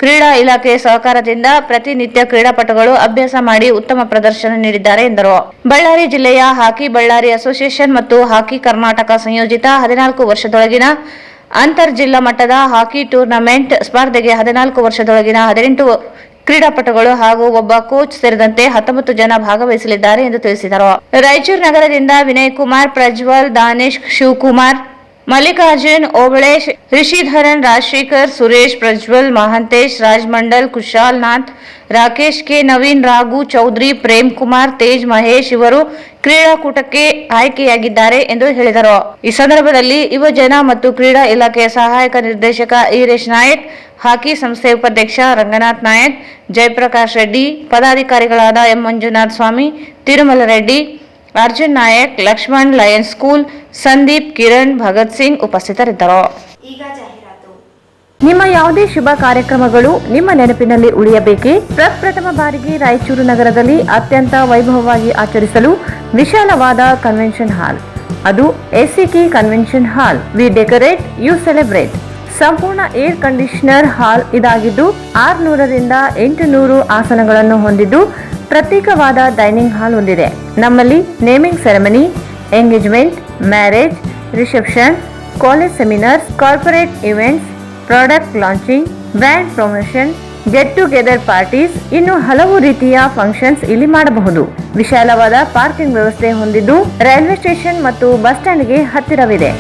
ಕ್ರೀಡಾ ಇಲಾಖೆ ಸಹಕಾರದಿಂದ ಪ್ರತಿನಿತ್ಯ ಕ್ರೀಡಾಪಟುಗಳು ಅಭ್ಯಾಸ ಮಾಡಿ ಉತ್ತಮ ಪ್ರದರ್ಶನ ನೀಡಿದ್ದಾರೆ ಎಂದರು. ಬಳ್ಳಾರಿ ಜಿಲ್ಲೆಯ ಹಾಕಿ ಬಳ್ಳಾರಿ ಅಸೋಸಿಯೇಷನ್ ಮತ್ತು ಹಾಕಿ ಕರ್ನಾಟಕ ಸಂಯೋಜಿತ 14 ವರ್ಷದೊಳಗಿನ ಅಂತರ್ ಜಿಲ್ಲಾ ಮಟ್ಟದ ಹಾಕಿ ಟೂರ್ನಮೆಂಟ್ ಸ್ಪರ್ಧೆಗೆ 14 ವರ್ಷದೊಳಗಿನ 18 ಕ್ರೀಡಾಪಟುಗಳು ಹಾಗೂ ಒಬ್ಬ ಕೋಚ್ ಸೇರಿದಂತೆ 19 ಜನ ಭಾಗವಹಿಸಲಿದ್ದಾರೆ ಎಂದು ತಿಳಿಸಿದರು. ರಾಯಚೂರು ನಗರದಿಂದ ವಿನಯ್ ಕುಮಾರ್, ಪ್ರಜ್ವಲ್, ದಾನೇಶ್, ಶಿವಕುಮಾರ್, ಮಲ್ಲಿಕಾರ್ಜುನ್, ಓಬಳೇಶ್, ರಿಷಿಧರನ್, ರಾಜಶೇಖರ್, ಸುರೇಶ್, ಪ್ರಜ್ವಲ್, ಮಹಾಂತೇಶ್, ರಾಜಮಂಡಲ್, ಕುಶಾಲ್ ನಾಥ್, ರಾಕೇಶ್ ಕೆ, ನವೀನ್, ರಾಘು, ಚೌಧರಿ, ಪ್ರೇಮ್ ಕುಮಾರ್, ತೇಜ್, ಮಹೇಶ್ ಇವರು ಕ್ರೀಡಾಕೂಟಕ್ಕೆ ಆಯ್ಕೆಯಾಗಿದ್ದಾರೆ ಎಂದು ಹೇಳಿದರು. ಈ ಸಂದರ್ಭದಲ್ಲಿ ಯುವಜನ ಮತ್ತು ಕ್ರೀಡಾ ಇಲಾಖೆಯ ಸಹಾಯಕ ನಿರ್ದೇಶಕ ಈರೇಶ್ ನಾಯಕ್, ಹಾಕಿ ಸಂಸ್ಥೆ ಉಪಾಧ್ಯಕ್ಷ ರಂಗನಾಥ್ ನಾಯಕ್, ಜಯಪ್ರಕಾಶ್ ರೆಡ್ಡಿ, ಪದಾಧಿಕಾರಿಗಳಾದ ಎಂ ಮಂಜುನಾಥ್ ಸ್ವಾಮಿ, ತಿರುಮಲ ರೆಡ್ಡಿ, ಅರ್ಜುನ್ ನಾಯಕ್, ಲಕ್ಷ್ಮಣ್, ಲಯನ್ಸ್ ಸ್ಕೂಲ್, ಸಂದೀಪ್, ಕಿರಣ್, ಭಗತ್ ಸಿಂಗ್ ಉಪಸ್ಥಿತರಿದ್ದರು. ಈಗ ಜಾಹೀರಾತು. ನಿಮ್ಮ ಯಾವುದೇ ಶುಭ ಕಾರ್ಯಕ್ರಮಗಳು ನಿಮ್ಮ ನೆನಪಿನಲ್ಲಿ ಉಳಿಯಬೇಕೇ? ಪ್ರಪ್ರಥಮ ಬಾರಿಗೆ ರಾಯಚೂರು ನಗರದಲ್ಲಿ ಅತ್ಯಂತ ವೈಭವವಾಗಿ ಆಚರಿಸಲು ವಿಶಾಲವಾದ ಕನ್ವೆನ್ಷನ್ ಹಾಲ್, ಅದು ACK convention hall. We decorate, you celebrate. ಸಂಪೂರ್ಣ ಏರ್ ಕಂಡೀಷನರ್ ಹಾಲ್ ಇದಾಗಿದ್ದು 600 ರಿಂದ 800 ಆಸನಗಳನ್ನು ಹೊಂದಿದ್ದು ಪ್ರತ್ಯೇಕವಾದ ಡೈನಿಂಗ್ ಹಾಲ್ ಹೊಂದಿದೆ. ನಮ್ಮಲ್ಲಿ naming ceremony, engagement, marriage, reception, college seminars, corporate events, product launching, brand promotion, get together parties, ಇನ್ನು ಹಲವು ರೀತಿಯ ಫಂಕ್ಷನ್ಸ್ ಇಲ್ಲಿ ಮಾಡಬಹುದು. ವಿಶಾಲವಾದ ಪಾರ್ಕಿಂಗ್ ವ್ಯವಸ್ಥೆ ಹೊಂದಿದ್ದು ರೈಲ್ವೆ ಸ್ಟೇಷನ್ ಮತ್ತು ಬಸ್ ಸ್ಟ್ಯಾಂಡ್ಗೆ ಹತ್ತಿರವಿದೆ.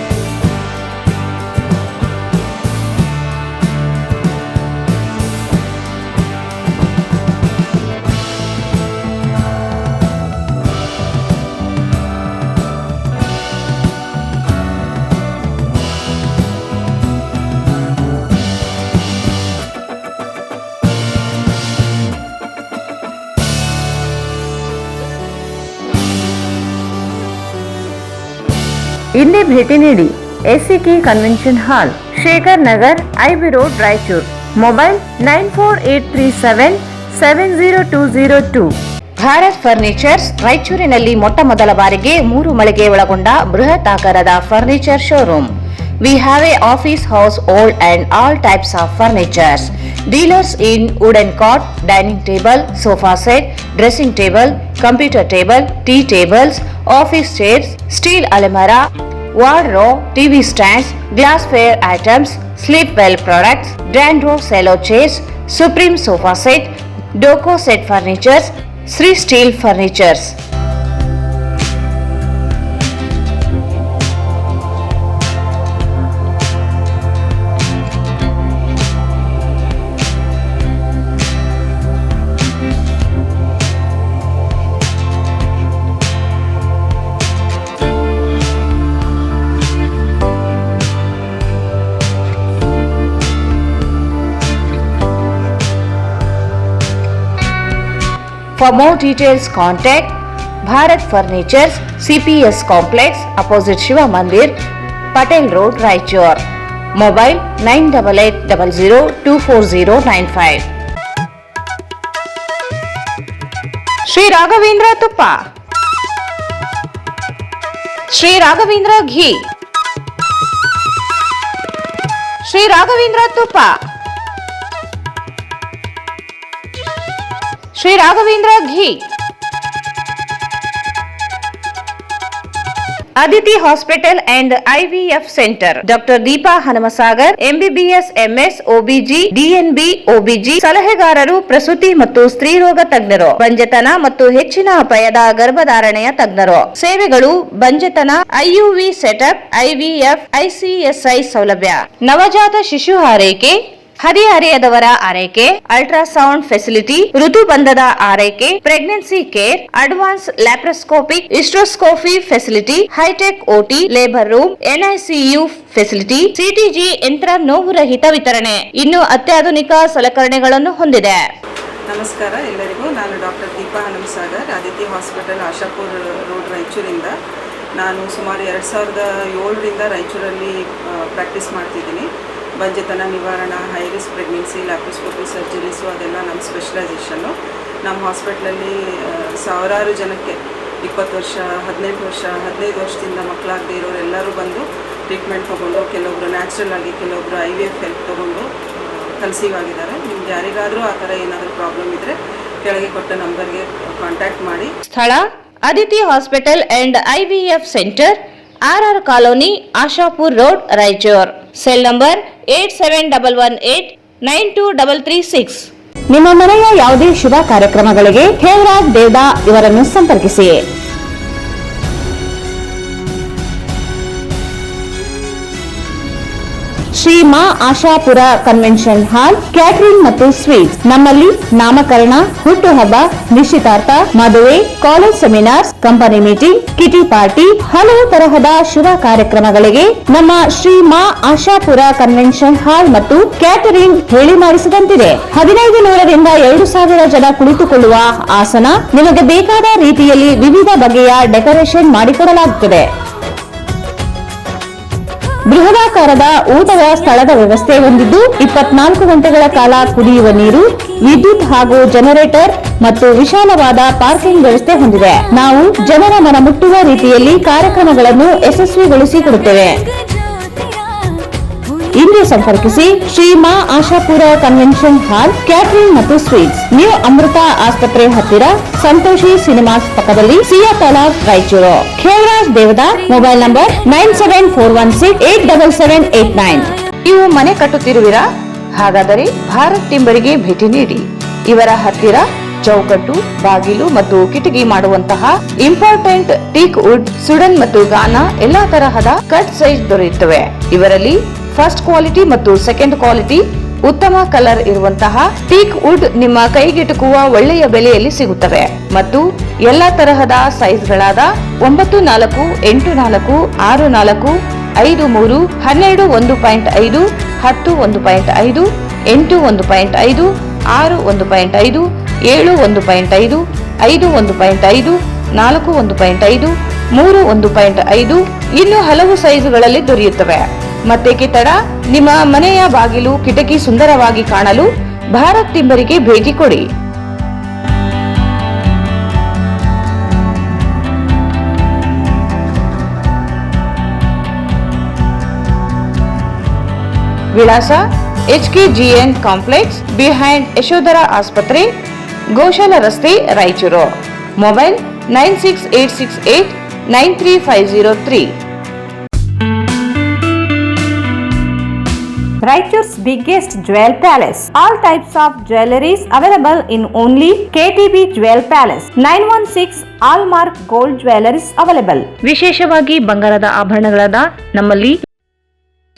ಇಂದೇ ಭೇಟಿ ನೀಡಿ. ಎಸಿಕೆ ಕನ್ವೆನ್ಷನ್ ಹಾಲ್, Shekhar Nagar, IB road, Raichur. Mobile 9483770202. Bharat furnitures ರಾಯಚೂರಿನಲ್ಲಿ ಮೊಟ್ಟ ಮೊದಲ ಬಾರಿಗೆ 3 ಮಳಿಗೆ ಒಳಗೊಂಡ ಬೃಹತ್ ಆಕಾರದ furniture showroom. We have a office house, old and all types of furnitures. Dealers in wooden cot, dining table, sofa set, dressing table, computer table, tea tables, office chairs, steel almirah, wardrobe, TV stands, glassware items, sleepwell products, Dandruff cello chairs, Supreme sofa set, Doco set furnitures, Sri Steel Furnitures. For more details, contact Bharat Furnitures, CPS Complex, opposite Shiva Mandir, Patel Road, Raichur. Mobile 9880024095. Sri Raghavendra Tuppa, Sri Raghavendra Ghee, Sri Raghavendra Tuppa, Sri Raghavendra Ghee. Aditi Hospital and IVF Center. Dr. Deepa Hanamasagar, MBBS, MS, OBG, DNB, OBG ಸಲಹೆಗಾರರು, ಪ್ರಸೂತಿ ಮತ್ತು ಸ್ತ್ರೀರೋಗ ತಜ್ಞರು, ಬಂಜೆತನ ಮತ್ತು ಹೆಚ್ಚಿನ ಅಪಾಯದ ಗರ್ಭಧಾರಣೆಯ ತಜ್ಞರು. ಸೇವೆಗಳು: ಬಂಜೆತನ, IUV setup, IVF, ICSI ಸೌಲಭ್ಯ, ನವಜಾತ ಶಿಶು ಆರೈಕೆ, ಹದಿಹರೆಯದವರ ಆರೈಕೆ, ಅಲ್ಟ್ರಾಸೌಂಡ್ ಫೆಸಿಲಿಟಿ, ಋತುಬಂಧದ ಆರೈಕೆ, pregnancy care, advance laparoscopic hysteroscopy facility, hitech OT, labour room, NICU facility, CTG ಯಂತ್ರ, ನೋವು ರಹಿತ ವಿತರಣೆ, ಇನ್ನು ಅತ್ಯಾಧುನಿಕ ಸಲಕರಣೆಗಳನ್ನು ಹೊಂದಿದೆ. ನಮಸ್ಕಾರ ಎಲ್ಲರಿಗೂ. ನಾನು doctor Deepa Hanumasagar, Aditi hospital, Ashapur road, ರಾಯಚೂರಿಂದ. ನಾನು ಸುಮಾರು 2007ರಿಂದ ರಾಯಚೂರಲ್ಲಿ ಪ್ರಾಕ್ಟೀಸ್ ಮಾಡ್ತಿದ್ದೀನಿ. ಬಂಜೆತನ ನಿವಾರಣಾ, high risk pregnancy, laparoscopy surgeries ಅದೆಲ್ಲ ನಮ್ಮ ಸ್ಪೆಷಲೈಸೇಷನ್ನು. ನಮ್ಮ ಹಾಸ್ಪಿಟ್ಲಲ್ಲಿ ಸಾವಿರಾರು ಜನಕ್ಕೆ 20 ವರ್ಷ, 18 ವರ್ಷ, 15 ವರ್ಷದಿಂದ ಮಕ್ಕಳಾಗದೇ ಇರೋರೆಲ್ಲರೂ ಬಂದು ಟ್ರೀಟ್ಮೆಂಟ್ ತೊಗೊಂಡು, ಕೆಲವೊಬ್ಬರು ನ್ಯಾಚುರಲ್ ಆಗಿ, ಕೆಲವೊಬ್ಬರು IVF ಹೆಲ್ಪ್ ತೊಗೊಂಡು ಕನ್ಸೀವ್ ಆಗಿದ್ದಾರೆ. ನಿಮ್ಗೆ ಯಾರಿಗಾದರೂ ಆ ಥರ ಏನಾದರೂ ಪ್ರಾಬ್ಲಮ್ ಇದ್ದರೆ ಕೆಳಗೆ ಕೊಟ್ಟ ನಂಬರ್ಗೆ ಕಾಂಟ್ಯಾಕ್ಟ್ ಮಾಡಿ. ಸ್ಥಳ: Aditi hospital and IVF centre, RR colony, Ashapur road, Raichur. Cell number 8711892336. ನಿಮ್ಮ ಮನೆಯ ಯಾವುದೇ ಶುಭ ಕಾರ್ಯಕ್ರಮಗಳಿಗೆ ಖೇವರಾಜ್ ದೇವದಾ ಇವರನ್ನು ಸಂಪರ್ಕಿಸಿ. Shri Maa Ashapura convention hall, catering ಮತ್ತು ಸ್ವೀಟ್ಸ್. ನಮ್ಮಲ್ಲಿ ನಾಮಕರಣ, ಹುಟ್ಟುಹಬ್ಬ, ನಿಶ್ಚಿತಾರ್ಥ, ಮದುವೆ, college seminars, company meeting, ಕಿಟಿ party, ಹಲವು ತರಹದ ಶುಭ ಕಾರ್ಯಕ್ರಮಗಳಿಗೆ ನಮ್ಮ ಶ್ರೀ ಮಾ ಆಶಾಪುರ ಕನ್ವೆನ್ಷನ್ ಹಾಲ್ ಮತ್ತು ಕ್ಯಾಟರಿಂಗ್ ಹೇಳಿ ಮಾಡಿಸಿದಂತಿದೆ. 1500ರಿಂದ 2000 ಜನ ಕುಳಿತುಕೊಳ್ಳುವ ಆಸನ, ನಿಮಗೆ ಬೇಕಾದ ರೀತಿಯಲ್ಲಿ ವಿವಿಧ ಬಗೆಯ ಡೆಕೋರೇಷನ್ ಮಾಡಿಕೊಡಲಾಗುತ್ತದೆ. ಬೃಹದಾಕಾರದ ಊಟದ ಸ್ಥಳದ ವ್ಯವಸ್ಥೆ ಹೊಂದಿದ್ದು 24 ಗಂಟೆಗಳ ಕಾಲ ಕುಡಿಯುವ ನೀರು, ವಿದ್ಯುತ್ ಹಾಗೂ ಜನರೇಟರ್ ಮತ್ತು ವಿಶಾಲವಾದ ಪಾರ್ಕಿಂಗ್ ವ್ಯವಸ್ಥೆ ಹೊಂದಿದೆ. ನಾವು ಜನರ ಮನ ಮುಟ್ಟುವ ರೀತಿಯಲ್ಲಿ ಕಾರ್ಯಕ್ರಮಗಳನ್ನು ಯಶಸ್ವಿಗೊಳಿಸಿಕೊಡುತ್ತೇವೆ. ಇಂದು ಸಂಪರ್ಕಿಸಿ Shri Maa Ashapura convention hall, catering ಮತ್ತು ಸ್ವೀಟ್ಸ್, ನ್ಯೂ ಅಮೃತ ಆಸ್ಪತ್ರೆ ಹತ್ತಿರ, ಸಂತೋಷಿ ಸಿನಿಮಾಸ್ ಪಕ್ಕದಲ್ಲಿ, ಸಿಯಾತಲಾ, ರಾಯಚೂರು. ಖೇವರಾಜ್ ದೇವದಾ. Mobile number 9741687789. ನೀವು ಮನೆ ಕಟ್ಟುತ್ತಿರುವಿರಾ? ಹಾಗಾದರೆ ಭಾರತ್ ಟಿಂಬರಿಗೆ ಭೇಟಿ ನೀಡಿ. ಇವರ ಹತ್ತಿರ ಚೌಕಟ್ಟು, ಬಾಗಿಲು ಮತ್ತು ಕಿಟಕಿ ಮಾಡುವಂತಹ ಇಂಪಾರ್ಟೆಂಟ್ ಟೀಕ್ ವುಡ್, ಸುಡನ್ ಮತ್ತು ಗಾನಾ ಎಲ್ಲಾ ತರಹದ ಕಟ್ ಸೈಜ್ ದೊರೆಯುತ್ತವೆ. ಇವರಲ್ಲಿ ಫಸ್ಟ್ ಕ್ವಾಲಿಟಿ ಮತ್ತು ಸೆಕೆಂಡ್ ಕ್ವಾಲಿಟಿ ಉತ್ತಮ ಕಲರ್ ಇರುವಂತಹ ಟೀಕ್ ವುಡ್ ನಿಮ್ಮ ಕೈಗೆಟುಕುವ ಒಳ್ಳೆಯ ಬೆಲೆಯಲ್ಲಿ ಸಿಗುತ್ತವೆ ಮತ್ತು ಎಲ್ಲಾ ತರಹದ ಸೈಜ್ಗಳಾದ 9×4, 8×4, 6×4, 5×3, 12 1.5, 10 1.5, 8 1.5, 6 1.5, 7 1.5, 5 1.5, 4 1.5, 3 1.5 ಇನ್ನು ಹಲವು ಸೈಜುಗಳಲ್ಲಿ ದೊರೆಯುತ್ತವೆ. ಮತ್ತೆ ಕಿತ್ತಡ, ನಿಮ್ಮ ಮನೆಯ ಬಾಗಿಲು, ಕಿಟಕಿ ಸುಂದರವಾಗಿ ಕಾಣಲು ಭಾರತ್ ಟಿಂಬರಿಗೆ ಭೇಟಿ ಕೊಡಿ. ವಿಳಾಸ: HKGN ಕಾಂಪ್ಲೆಕ್ಸ್, ಬಿಹೈಂಡ್ ಯಶೋಧರ ಆಸ್ಪತ್ರೆ, ಗೋಶಾಲ ರಸ್ತೆ, Raichur. Mobile 9686893503. Raichur's biggest jewel palace. All types of jewelries available in only KTB Jewel Palace. 916 Allmark Gold Jewelries available. ವಿಶೇಷವಾಗಿ ಬಂಗಾರದ ಆಭರಣಗಳಾದ ನಮ್ಮಲ್ಲಿ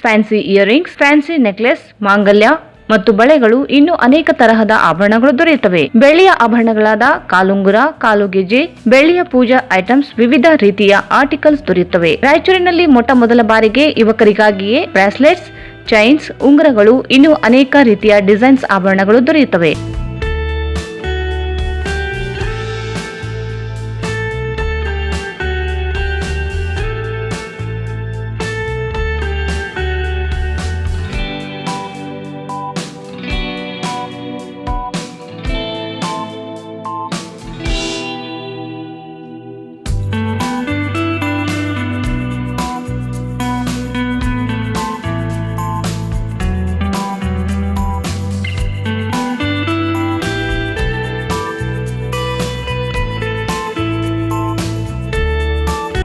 ಫ್ಯಾನ್ಸಿ ಇಯರಿಂಗ್ಸ್, ಫ್ಯಾನ್ಸಿ ನೆಕ್ಲೆಸ್, ಮಾಂಗಲ್ಯ ಮತ್ತು ಬಳೆಗಳು, ಇನ್ನು ಅನೇಕ ತರಹದ ಆಭರಣಗಳು ದೊರೆಯುತ್ತವೆ. ಬೆಳ್ಳಿಯ ಆಭರಣಗಳಾದ ಕಾಲುಂಗುರ, ಕಾಲುಗೆಜೆ, ಬೆಳ್ಳಿಯ ಪೂಜಾ ಐಟಮ್ಸ್, ವಿವಿಧ ರೀತಿಯ ಆರ್ಟಿಕಲ್ಸ್ ದೊರೆಯುತ್ತವೆ. ರಾಯಚೂರಿನಲ್ಲಿ ಮೊಟ್ಟ ಮೊದಲ ಬಾರಿಗೆ ಯುವಕರಿಗಾಗಿಯೇ ಬ್ರಾಸ್ಲೆಟ್ಸ್, ಚೈನ್ಸ್, ಉಂಗುರಗಳು, ಇನ್ನು ಅನೇಕ ರೀತಿಯ ಡಿಸೈನ್ಸ್ ಆಭರಣಗಳು ದೊರೆಯುತ್ತವೆ.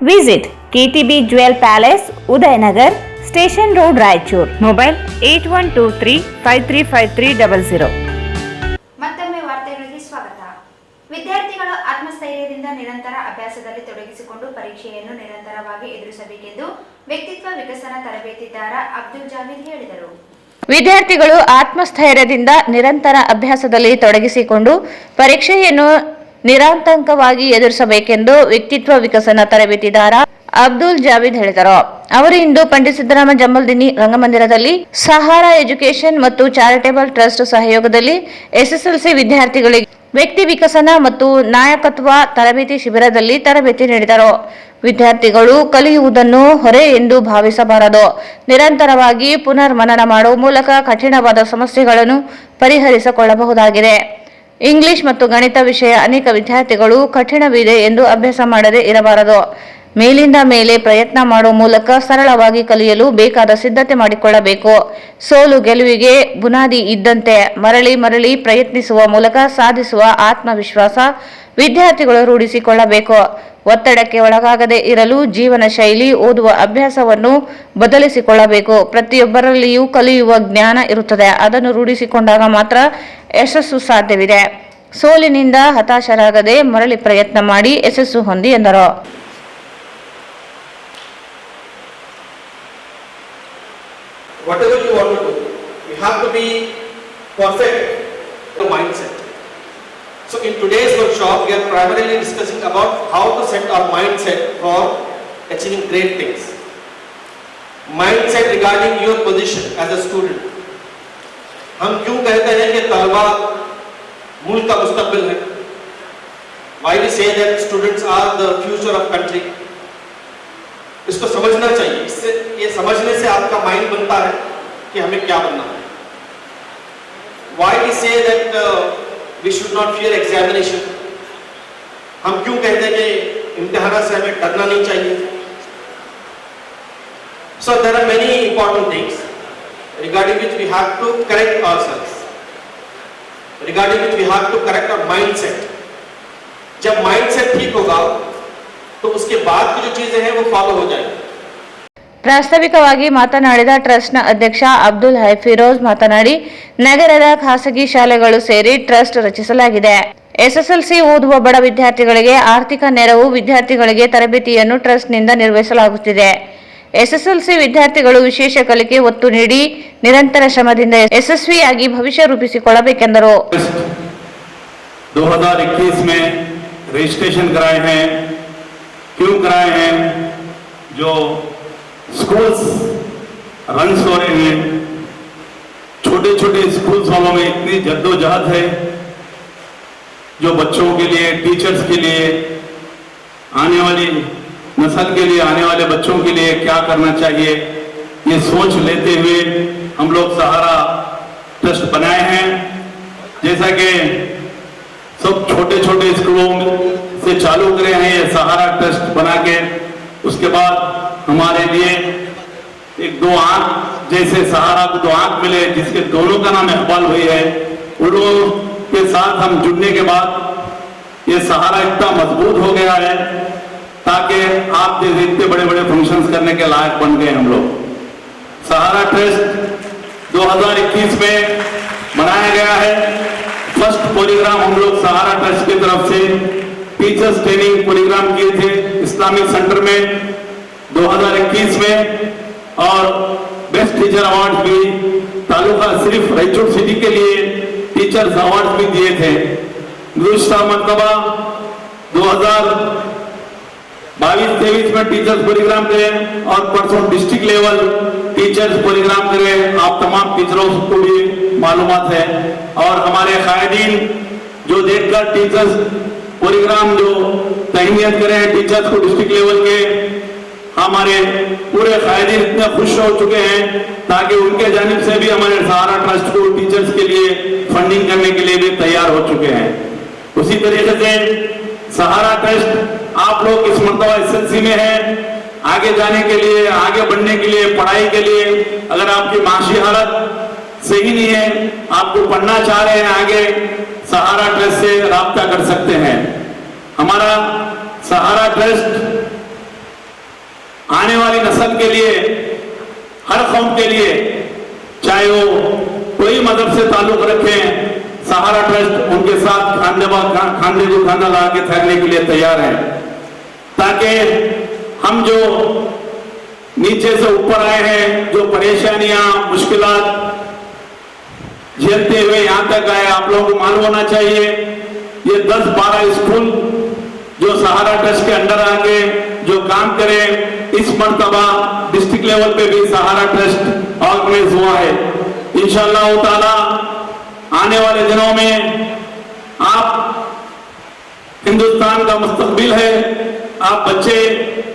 Visit KTB Jewel Palace, Udayanagar, Station Road, Raichur. Mobile 8123535300. ಮತ್ತೊಮ್ಮೆ ವಾರ್ತೆಗಳಿಗೆ ಸ್ವಾಗತ. ವಿದ್ಯಾರ್ಥಿಗಳು ಆತ್ಮಸ್ಥೈರ್ಯದಿಂದ ನಿರಂತರ ಅಭ್ಯಾಸದಲ್ಲಿ ತೊಡಗಿಸಿಕೊಂಡು ಪರೀಕ್ಷೆಯನ್ನು ನಿರಂತರವಾಗಿ ಎದುರಿಸಬೇಕೆಂದು ವ್ಯಕ್ತಿತ್ವ ವಿಕಸನ ತರಬೇತಿದಾರ ಅಬ್ದುಲ್ ಜಾವೀದ್ ಹೇಳಿದರು. ವಿದ್ಯಾರ್ಥಿಗಳು ಆತ್ಮಸ್ಥೈರ್ಯದಿಂದ ನಿರಂತರ ಅಭ್ಯಾಸದಲ್ಲಿ ತೊಡಗಿಸಿಕೊಂಡು ಪರೀಕ್ಷೆಯನ್ನು ನಿರಾತಂಕವಾಗಿ ಎದುರಿಸಬೇಕೆಂದು ವ್ಯಕ್ತಿತ್ವ ವಿಕಸನ ತರಬೇತಿದಾರ ಅಬ್ದುಲ್ ಜಾವೀದ್ ಹೇಳಿದರು. ಅವರು ಇಂದು ಪಂಡಿತ್ ಸಿದ್ದರಾಮ ಜಮ್ಮಲ್ದಿನ್ನಿ ರಂಗಮಂದಿರದಲ್ಲಿ ಸಹಾರಾ ಎಜುಕೇಷನ್ ಮತ್ತು ಚಾರಿಟೇಬಲ್ ಟ್ರಸ್ಟ್ ಸಹಯೋಗದಲ್ಲಿ ಎಸ್ಎಸ್ಎಲ್ಸಿ ವಿದ್ಯಾರ್ಥಿಗಳಿಗೆ ವ್ಯಕ್ತಿ ವಿಕಸನ ಮತ್ತು ನಾಯಕತ್ವ ತರಬೇತಿ ಶಿಬಿರದಲ್ಲಿ ತರಬೇತಿ ನೀಡಿದರು. ವಿದ್ಯಾರ್ಥಿಗಳು ಕಲಿಯುವುದನ್ನು ಹೊರೆ ಎಂದು ಭಾವಿಸಬಾರದು. ನಿರಂತರವಾಗಿ ಪುನರ್ಮನನ ಮಾಡುವ ಮೂಲಕ ಕಠಿಣವಾದ ಸಮಸ್ಯೆಗಳನ್ನು ಪರಿಹರಿಸಿಕೊಳ್ಳಬಹುದಾಗಿದೆ. ಇಂಗ್ಲಿಷ್ ಮತ್ತು ಗಣಿತ ವಿಷಯ ಅನೇಕ ವಿದ್ಯಾರ್ಥಿಗಳು ಕಠಿಣವಿದೆ ಎಂದು ಅಭ್ಯಾಸ ಮಾಡದೇ ಇರಬಾರದು. ಮೇಲಿಂದ ಮೇಲೆ ಪ್ರಯತ್ನ ಮಾಡುವ ಮೂಲಕ ಸರಳವಾಗಿ ಕಲಿಯಲು ಬೇಕಾದ ಸಿದ್ಧತೆ ಮಾಡಿಕೊಳ್ಳಬೇಕು. ಸೋಲು ಗೆಲುವಿಗೆ ಬುನಾದಿ ಇದ್ದಂತೆ ಮರಳಿ ಮರಳಿ ಪ್ರಯತ್ನಿಸುವ ಮೂಲಕ ಸಾಧಿಸುವ ಆತ್ಮವಿಶ್ವಾಸ ವಿದ್ಯಾರ್ಥಿಗಳು ರೂಢಿಸಿಕೊಳ್ಳಬೇಕು. ಒತ್ತಡಕ್ಕೆ ಒಳಗಾಗದೇ ಇರಲು ಜೀವನ ಶೈಲಿ, ಓದುವ ಅಭ್ಯಾಸವನ್ನು ಬದಲಿಸಿಕೊಳ್ಳಬೇಕು. ಪ್ರತಿಯೊಬ್ಬರಲ್ಲಿಯೂ ಕಲಿಯುವ ಜ್ಞಾನ ಇರುತ್ತದೆ. ಅದನ್ನು ರೂಢಿಸಿಕೊಂಡಾಗ ಮಾತ್ರ ಯಶಸ್ಸು ಸಾಧ್ಯವಿದೆ. ಸೋಲಿನಿಂದ ಹತಾಶರಾಗದೆ ಮರಳಿ ಪ್ರಯತ್ನ ಮಾಡಿ ಯಶಸ್ಸು ಹೊಂದಿ ಎಂದರು. Whatever you want to do, you have to be perfect in your mindset. So in today's workshop, we are primarily discussing about how to set our mindset for achieving great things. Mindset regarding your position as a student. हम क्यों कहते हैं कि तलबा मुल्क का मुस्तकबिल है? Why we say that students are the future of country? इसको समझना चाहिए. इससे ये समझने से आपका माइंड बनता है कि हमें क्या बनना है. Why we say that we should not fear examination? हम क्यों कहते हैं कि इम्तिहान से हमें डरना नहीं चाहिए? So there are many important things regarding which we have to correct ourselves, regarding which we have to correct our mindset. जब mindset ठीक होगा तो उसके बाद की जो चीजें हैं वो फॉलो हो जाएंगी. ಪ್ರಾಸ್ತಾವಿಕವಾಗಿ ಮಾತನಾಡಿದ ಟ್ರಸ್ಟ್ನ ಅಧ್ಯಕ್ಷ ಅಬ್ದುಲ್ ಹೈ ಫಿರೋಜ್ ಮಾತನಾಡಿ, ನಗರದ ಖಾಸಗಿ ಶಾಲೆಗಳು ಸೇರಿ ಟ್ರಸ್ಟ್ ರಚಿಸಲಾಗಿದೆ. ಎಸ್ಎಸ್ಎಲ್ಸಿ ಓದುವ ಬಡ ವಿದ್ಯಾರ್ಥಿಗಳಿಗೆ ಆರ್ಥಿಕ ನೆರವು ವಿದ್ಯಾರ್ಥಿಗಳಿಗೆ ತರಬೇತಿಯನ್ನು ಟ್ರಸ್ಟ್ನಿಂದ ನಿರ್ವಹಿಸಲಾಗುತ್ತಿದೆ. ಎಸ್ಎಸ್ಎಲ್ಸಿ ವಿದ್ಯಾರ್ಥಿಗಳು ವಿಶೇಷ ಕಲಿಕೆ ಒತ್ತು ನೀಡಿ ನಿರಂತರ ಶ್ರಮದಿಂದ ಯಶಸ್ವಿಯಾಗಿ ಭವಿಷ್ಯ ರೂಪಿಸಿಕೊಳ್ಳಬೇಕೆಂದರು. 2021 में रजिस्ट्रेशन कराए हैं. क्यों कराए हैं? जो स्कूल्स रन्स हो रहे हैं, छोटे छोटे स्कूल्स वालों में इतनी जद्दोजहद है, जो बच्चों के लिए, टीचर्स के लिए, आने वाली नस्ल के लिए, आने वाले बच्चों के लिए क्या करना चाहिए, ये सोच लेते हुए हम लोग सहारा ट्रस्ट बनाए हैं. जैसा कि सब छोटे छोटे स्कूलों से चालू करे हैं ये सहारा ट्रस्ट बना के, उसके बाद हमारे लिए एक दो आंख, जैसे सहारा को दो आंख मिले जिसके दोनों का नाम इकबाल हुई है, उन के साथ हम जुड़ने के बाद ये सहारा इतना मजबूत हो गया है ताकि आप जैसे इतने बड़े बड़े फंक्शंस करने के लायक बन गए हम लोग. सहारा ट्रस्ट 2021 में बनाया गया है. फर्स्ट पॉलीग्राम हम लोग सहारा ट्रस्ट की तरफ से टीचर्स ट्रेनिंग पॉलीग्राम किए थे इस्लामिक सेंटर में 2021 में, और बेस्ट टीचर अवार्ड भी तालुका सिर्फ रायचूर सिटी के लिए टीचर्स अवार्ड भी दिए थे. दूसरा मरतबा 2022-23 में टीचर्स पॉलीग्राम करे और परसों डिस्ट्रिक्ट लेवल टीचर्स पॉलीग्राम करे. आप तमाम टीचरों को भी मालूमात है, और हमारे कायदीन जो देखकर टीचर्स पॉलीग्राम जो तहनीत करें टीचर्स को डिस्ट्रिक्ट लेवल के, हमारे पूरे कायदीन इतने खुश हो चुके हैं ताकि उनके जानिब से भी हमारे सहारा ट्रस्ट को टीचर्स के लिए फंडिंग करने के लिए भी तैयार हो चुके हैं. उसी तरीके से सहारा ट्रस्ट आप लोग इस मरतबा एसएसएलसी में है, आगे जाने के लिए, आगे बढ़ने के लिए, पढ़ाई के लिए, अगर आपकी माशी हालत सही नहीं है, आपको पढ़ना चाह रहे हैं आगे, सहारा ट्रस्ट से राब्ता कर सकते हैं. हमारा सहारा ट्रस्ट आने वाली नस्ल के लिए, हर कौम के लिए, चाहे वो कोई मजहब से ताल्लुक रखें, सहारा ट्रस्ट उनके साथ खांधे को खाना ला के ठहरने के लिए तैयार है, ताकि हम जो नीचे से ऊपर आए हैं, जो परेशानियां मुश्किलात झेलते हुए यहाँ तक आए, आप लोगों को मालूम होना चाहिए ये 10-12 स्कूल जो सहारा ट्रस्ट के अंडर आके जो काम करें, इस मर्तबा डिस्ट्रिक्ट लेवल पे भी सहारा ट्रस्ट ऑर्गेनाइज हुआ है। इंशाअल्लाह ताला आने वाले दिनों में आप हिंदुस्तान का मुस्तकबिल है, आप बच्चे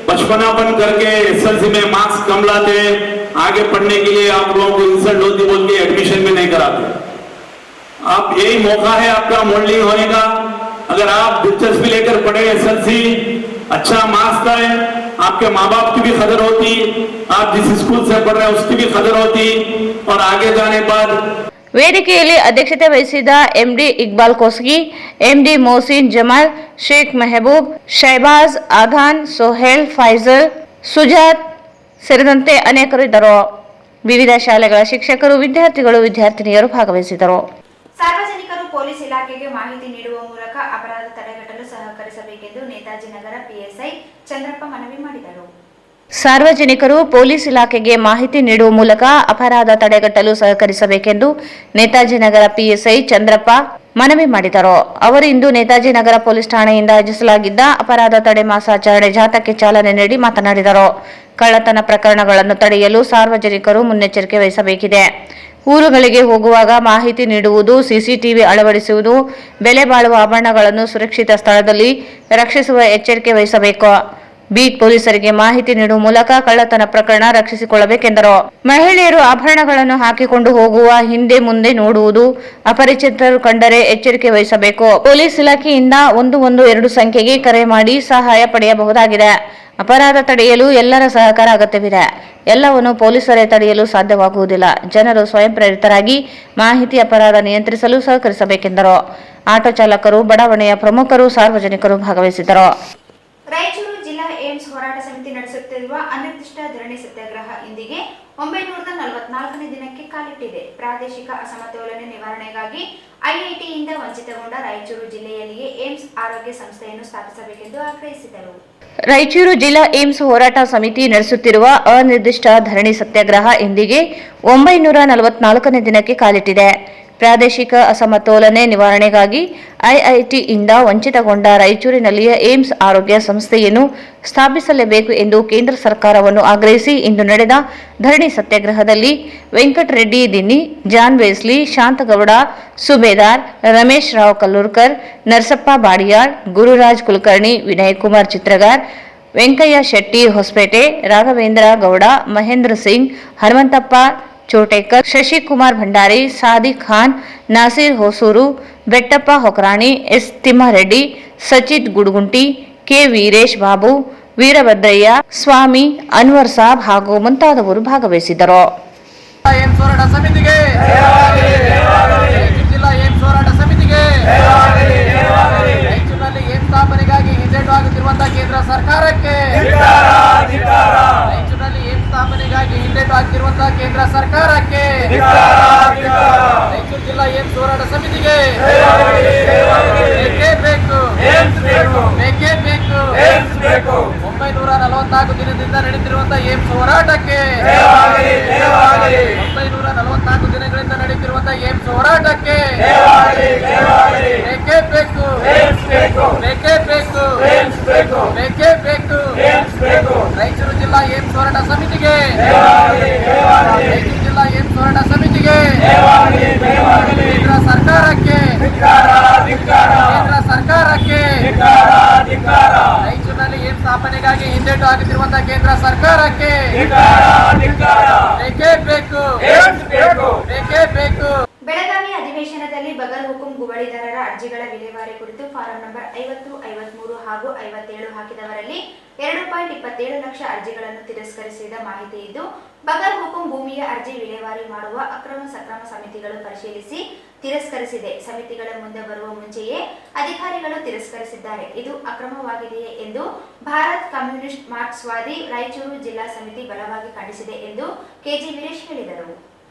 बचपनापन करके एसएलसी में मार्क्स कम लाते, आगे पढ़ने के लिए आप लोगों को इंसल्ट होती बोल के एडमिशन भी नहीं कराते। आप यही मौका है आपका मॉडलिंग होने का। अगर आप दिलचस्पी लेकर पढ़े एसएलसी, अच्छा मार्क्स लाए, आपके माँ बाप की भी कदर होती, आप जिस स्कूल से पढ़ रहे हैं उसकी भी कदर होती, और आगे जाने पर ವೇದಿಕೆಯಲ್ಲಿ ಅಧ್ಯಕ್ಷತೆ ವಹಿಸಿದ ಎಂಡಿ ಇಕ್ಬಾಲ್ ಕೋಸ್ಗಿ, ಎಂಡಿ ಮೋಸಿನ್ ಜಮಾಲ್, ಶೇಖ್ ಮೆಹಬೂಬ್, ಶೈಬಾಜ್, ಆಘಾನ್, ಸೊಹೇಲ್, ಫೈಜಲ್, ಸುಜಾತ್ ಸೇರಿದಂತೆ ಅನೇಕರು ಇದ್ದರು. ವಿವಿಧ ಶಾಲೆಗಳ ಶಿಕ್ಷಕರು, ವಿದ್ಯಾರ್ಥಿಗಳು, ವಿದ್ಯಾರ್ಥಿನಿಯರು ಭಾಗವಹಿಸಿದರು. ಸಾರ್ವಜನಿಕರು ಪೊಲೀಸ್ ಇಲಾಖೆಗೆ ಮಾಹಿತಿ ನೀಡುವ ಮೂಲಕ ಅಪರಾಧ ತಡೆಗಟ್ಟಲು ಸಹಕರಿಸಬೇಕೆಂದು ನೇತಾಜಿ ನಗರ ಪಿಎಸ್ಐ ಚಂದ್ರಪ್ಪ ಮನವಿ ಮಾಡಿದರು. ಸಾರ್ವಜನಿಕರು ಪೊಲೀಸ್ ಇಲಾಖೆಗೆ ಮಾಹಿತಿ ನೀಡುವ ಮೂಲಕ ಅಪರಾಧ ತಡೆಗಟ್ಟಲು ಸಹಕರಿಸಬೇಕೆಂದು ನೇತಾಜಿ ನಗರ ಪಿಎಸ್ಐ ಚಂದ್ರಪ್ಪ ಮನವಿ ಮಾಡಿದರು. ಅವರು ಇಂದು ನೇತಾಜಿ ನಗರ ಪೊಲೀಸ್ ಠಾಣೆಯಿಂದ ಆಯೋಜಿಸಲಾಗಿದ್ದ ಅಪರಾಧ ತಡೆ ಮಾಸಾಚರಣೆ ಜಾಥಾಕ್ಕೆ ಚಾಲನೆ ನೀಡಿ ಮಾತನಾಡಿದರು. ಕಳ್ಳತನ ಪ್ರಕರಣಗಳನ್ನು ತಡೆಯಲು ಸಾರ್ವಜನಿಕರು ಮುನ್ನೆಚ್ಚರಿಕೆ ವಹಿಸಬೇಕಿದೆ. ಊರುಗಳಿಗೆ ಹೋಗುವಾಗ ಮಾಹಿತಿ ನೀಡುವುದು, ಸಿಸಿಟಿವಿ ಅಳವಡಿಸುವುದು, ಬೆಲೆ ಬಾಳುವ ಆಭರಣಗಳನ್ನು ಸುರಕ್ಷಿತ ಸ್ಥಳದಲ್ಲಿ ರಕ್ಷಿಸುವ ಎಚ್ಚರಿಕೆ ವಹಿಸಬೇಕು. ಬೀಟ್ ಪೊಲೀಸರಿಗೆ ಮಾಹಿತಿ ನೀಡುವ ಮೂಲಕ ಕಳ್ಳತನ ಪ್ರಕರಣ ರಕ್ಷಿಸಿಕೊಳ್ಳಬೇಕೆಂದರು. ಮಹಿಳೆಯರು ಆಭರಣಗಳನ್ನು ಹಾಕಿಕೊಂಡು ಹೋಗುವ ಹಿಂದೆ ಮುಂದೆ ನೋಡುವುದು, ಅಪರಿಚಿತರು ಕಂಡರೆ ಎಚ್ಚರಿಕೆ ವಹಿಸಬೇಕು. ಪೊಲೀಸ್ ಇಲಾಖೆಯಿಂದ 112 ಸಂಖ್ಯೆಗೆ ಕರೆ ಮಾಡಿ ಸಹಾಯ ಪಡೆಯಬಹುದಾಗಿದೆ. ಅಪರಾಧ ತಡೆಯಲು ಎಲ್ಲರ ಸಹಕಾರ ಅಗತ್ಯವಿದೆ. ಎಲ್ಲವನ್ನು ಪೊಲೀಸರೇ ತಡೆಯಲು ಸಾಧ್ಯವಾಗುವುದಿಲ್ಲ. ಜನರು ಸ್ವಯಂ ಪ್ರೇರಿತರಾಗಿ ಮಾಹಿತಿ ಅಪರಾಧ ನಿಯಂತ್ರಿಸಲು ಸಹಕರಿಸಬೇಕೆಂದರು. ಆಟೋ ಚಾಲಕರು, ಬಡಾವಣೆಯ ಪ್ರಮುಖರು, ಸಾರ್ವಜನಿಕರು ಭಾಗವಹಿಸಿದ್ದರು. ರಾಯಚೂರು ಜಿಲ್ಲಾ ಏಮ್ಸ್ ಹೋರಾಟ ಸಮಿತಿ ನಡೆಸುತ್ತಿರುವ ಅನಿರ್ದಿಷ್ಟ ಧರಣಿ ಸತ್ಯಾಗ್ರಹ ಇಂದಿಗೆ 944ನೇ ದಿನಕ್ಕೆ ಕಾಲಿಟ್ಟಿದೆ. ಪ್ರಾದೇಶಿಕ ಅಸಮತೋಲನ ನಿವಾರಣೆಗಾಗಿ ಐಐಟಿಯಿಂದ ವಂಚಿತಗೊಂಡ ರಾಯಚೂರು ಜಿಲ್ಲೆಯಲ್ಲಿಯೇ ಏಮ್ಸ್ ಆರೋಗ್ಯ ಸಂಸ್ಥೆಯನ್ನು ಸ್ಥಾಪಿಸಬೇಕೆಂದು ಆಗ್ರಹಿಸಿದರು. ರಾಯಚೂರು ಜಿಲ್ಲಾ ಏಮ್ಸ್ ಹೋರಾಟ ಸಮಿತಿ ನಡೆಸುತ್ತಿರುವ ಅನಿರ್ದಿಷ್ಟ ಧರಣಿ ಸತ್ಯಾಗ್ರಹ ಇಂದಿಗೆ 944ನೇ ದಿನಕ್ಕೆ ಕಾಲಿಟ್ಟಿದೆ. ಪ್ರಾದೇಶಿಕ ಅಸಮತೋಲನೆ ನಿವಾರಣೆಗಾಗಿ ಐಐಟಿಯಿಂದ ವಂಚಿತಗೊಂಡ ರಾಯಚೂರಿನಲ್ಲಿಯ ಏಮ್ಸ್ ಆರೋಗ್ಯ ಸಂಸ್ಥೆಯನ್ನು ಸ್ಥಾಪಿಸಲೇಬೇಕು ಎಂದು ಕೇಂದ್ರ ಸರ್ಕಾರವನ್ನು ಆಗ್ರಹಿಸಿ ಇಂದು ನಡೆದ ಧರಣಿ ಸತ್ಯಾಗ್ರಹದಲ್ಲಿ ವೆಂಕಟರೆಡ್ಡಿ ದಿನ್ನಿ, ಜಾನ್ ವೆಸ್ಲಿ, ಶಾಂತಗೌಡ ಸುಬೇದಾರ್, ರಮೇಶ್ ರಾವ್ ಕಲ್ಲೂರ್ಕರ್, ನರಸಪ್ಪ ಬಾಡಿಯಾಳ್, ಗುರುರಾಜ್ ಕುಲಕರ್ಣಿ, ವಿನಯ್ ಕುಮಾರ್ ಚಿತ್ರಗಾರ್, ವೆಂಕಯ್ಯ ಶೆಟ್ಟಿ ಹೊಸಪೇಟೆ, ರಾಘವೇಂದ್ರ ಗೌಡ, ಮಹೇಂದ್ರ ಸಿಂಗ್, ಹನುಮಂತಪ್ಪ ಚೋಟೇಕರ್, ಶಶಿಕುಮಾರ್ ಭಂಡಾರಿ, ಸಾದಿಕ್ ಖಾನ್, ನಾಸೀರ್ ಹೊಸೂರು, ಬೆಟ್ಟಪ್ಪ ಹೊಕರಾಣಿ, ಎಸ್ ತಿಮ್ಮಾರೆಡ್ಡಿ, ಸಚಿತ್ ಗುಡುಗುಂಟಿ, ಕೆ ವೀರೇಶ್ ಬಾಬು, ವೀರಭದ್ರಯ್ಯ, ಸ್ವಾಮಿ, ಅನ್ವರ್ ಸಾಬ್ ಹಾಗೂ ಮುಂತಾದವರು ಭಾಗವಹಿಸಿದ್ದರು. ಏಮ್ಸ್ ಹೋರಾಟ ಸಮಿತಿಗೆ ಜಿಲ್ಲಾ ಏಮ್ಸ್ ಹೋರಾಟ ಸಮಿತಿಗೆ ರಾಯಚೂರಿನಲ್ಲಿ ಏಮ್ಸ್ ಸ್ಥಾಪನೆಗಾಗಿ ಹಿಂದೇಟು ಆಗುತ್ತಿರುವಂತಹ ಕೇಂದ್ರ ಸರ್ಕಾರಕ್ಕೆ ರಾಯಚೂರಿನಲ್ಲಿ ಏಮ್ಸ್ ಸ್ಥಾಪನೆಗಾಗಿ ಹಿಂದೇಟು ಆಗ್ತಿರುವಂತಹ ಕೇಂದ್ರ ಸರ್ಕಾರಕ್ಕೆ ರಾಯಚೂರು ಜಿಲ್ಲಾ ಏಮ್ಸ್ ಹೋರಾಟ ಸಮಿತಿಗೆ ಬೇಕೇ ಬೇಕು, ಬೇಕೇ ಬೇಕು. 944 ದಿನದಿಂದ ನಡೆಯುತ್ತಿರುವಂತಹ ಏಮ್ಸ್ ಹೋರಾಟಕ್ಕೆ 944 ದಿನಗಳಿಂದ ನಡೆಯುತ್ತಿರುವಂತಹ ಏಮ್ಸ್ ಹೋರಾಟಕ್ಕೆ ಬೇಕೇ ಬೇಕು, ಬೇಕೇ ಬೇಕು, ಬೇಕೇ ಬೇಕು. ರಾಯಚೂರು ಜಿಲ್ಲಾ ಏಮ್ಸ್ ಹೋರಾಟ ಸಮಿತಿಗೆ ರಾಯಚೂರು ಜಿಲ್ಲಾ ಏಮ್ಸ್ ಹೋರಾಟ ಸಮಿತಿಗೆ ಕೇಂದ್ರ ಸರ್ಕಾರಕ್ಕೆ ಕೇಂದ್ರ ಸರ್ಕಾರಕ್ಕೆ ರಾಯಚೂರಿನಲ್ಲಿ ಏಮ್ಸ್ ಸ್ಥಾಪನೆಗಾಗಿ ಹಿಂದೇಟು ಆಗುತ್ತಿರುವಂತಹ ಕೇಂದ್ರ ಸರ್ಕಾರಕ್ಕೆ ಬೇಕೇ ಬೇಕು, ಬೇಕೇ ಬೇಕು. ಬೆಳಗಾವಿ ಅಧಿವೇಶನದಲ್ಲಿ ಬಗರ್ ಹುಕುಂ ಗುವಳಿ ಸಾಗುವಳಿದಾರರ ಅರ್ಜಿಗಳ ವಿಲೇವಾರಿ ಕುರಿತು ಫಾರಂ ನಂಬರ್ 50, 53 ಹಾಗೂ 57 ಹಾಕಿದವರಲ್ಲಿ 2.27 ಲಕ್ಷ ಅರ್ಜಿಗಳನ್ನು ತಿರಸ್ಕರಿಸಿದ ಮಾಹಿತಿ ಇದ್ದು, ಬಗರ್ ಹುಕುಂ ಭೂಮಿಯ ಅರ್ಜಿ ವಿಲೇವಾರಿ ಮಾಡುವ ಅಕ್ರಮ ಸಕ್ರಮ ಸಮಿತಿಗಳು ಪರಿಶೀಲಿಸಿ ತಿರಸ್ಕರಿಸಿದೆ. ಸಮಿತಿಗಳ ಮುಂದೆ ಬರುವ ಮುಂಚೆಯೇ ಅಧಿಕಾರಿಗಳು ತಿರಸ್ಕರಿಸಿದ್ದಾರೆ. ಇದು ಅಕ್ರಮವಾಗಿದೆಯೇ ಎಂದು ಭಾರತ್ ಕಮ್ಯುನಿಸ್ಟ್ ಮಾರ್ಕ್ಸ್ವಾದಿ ರಾಯಚೂರು ಜಿಲ್ಲಾ ಸಮಿತಿ ಬಲವಾಗಿ ಖಂಡಿಸಿದೆ ಎಂದು ಕೆಜಿ ವೀರೇಶ್ ಹೇಳಿದರು.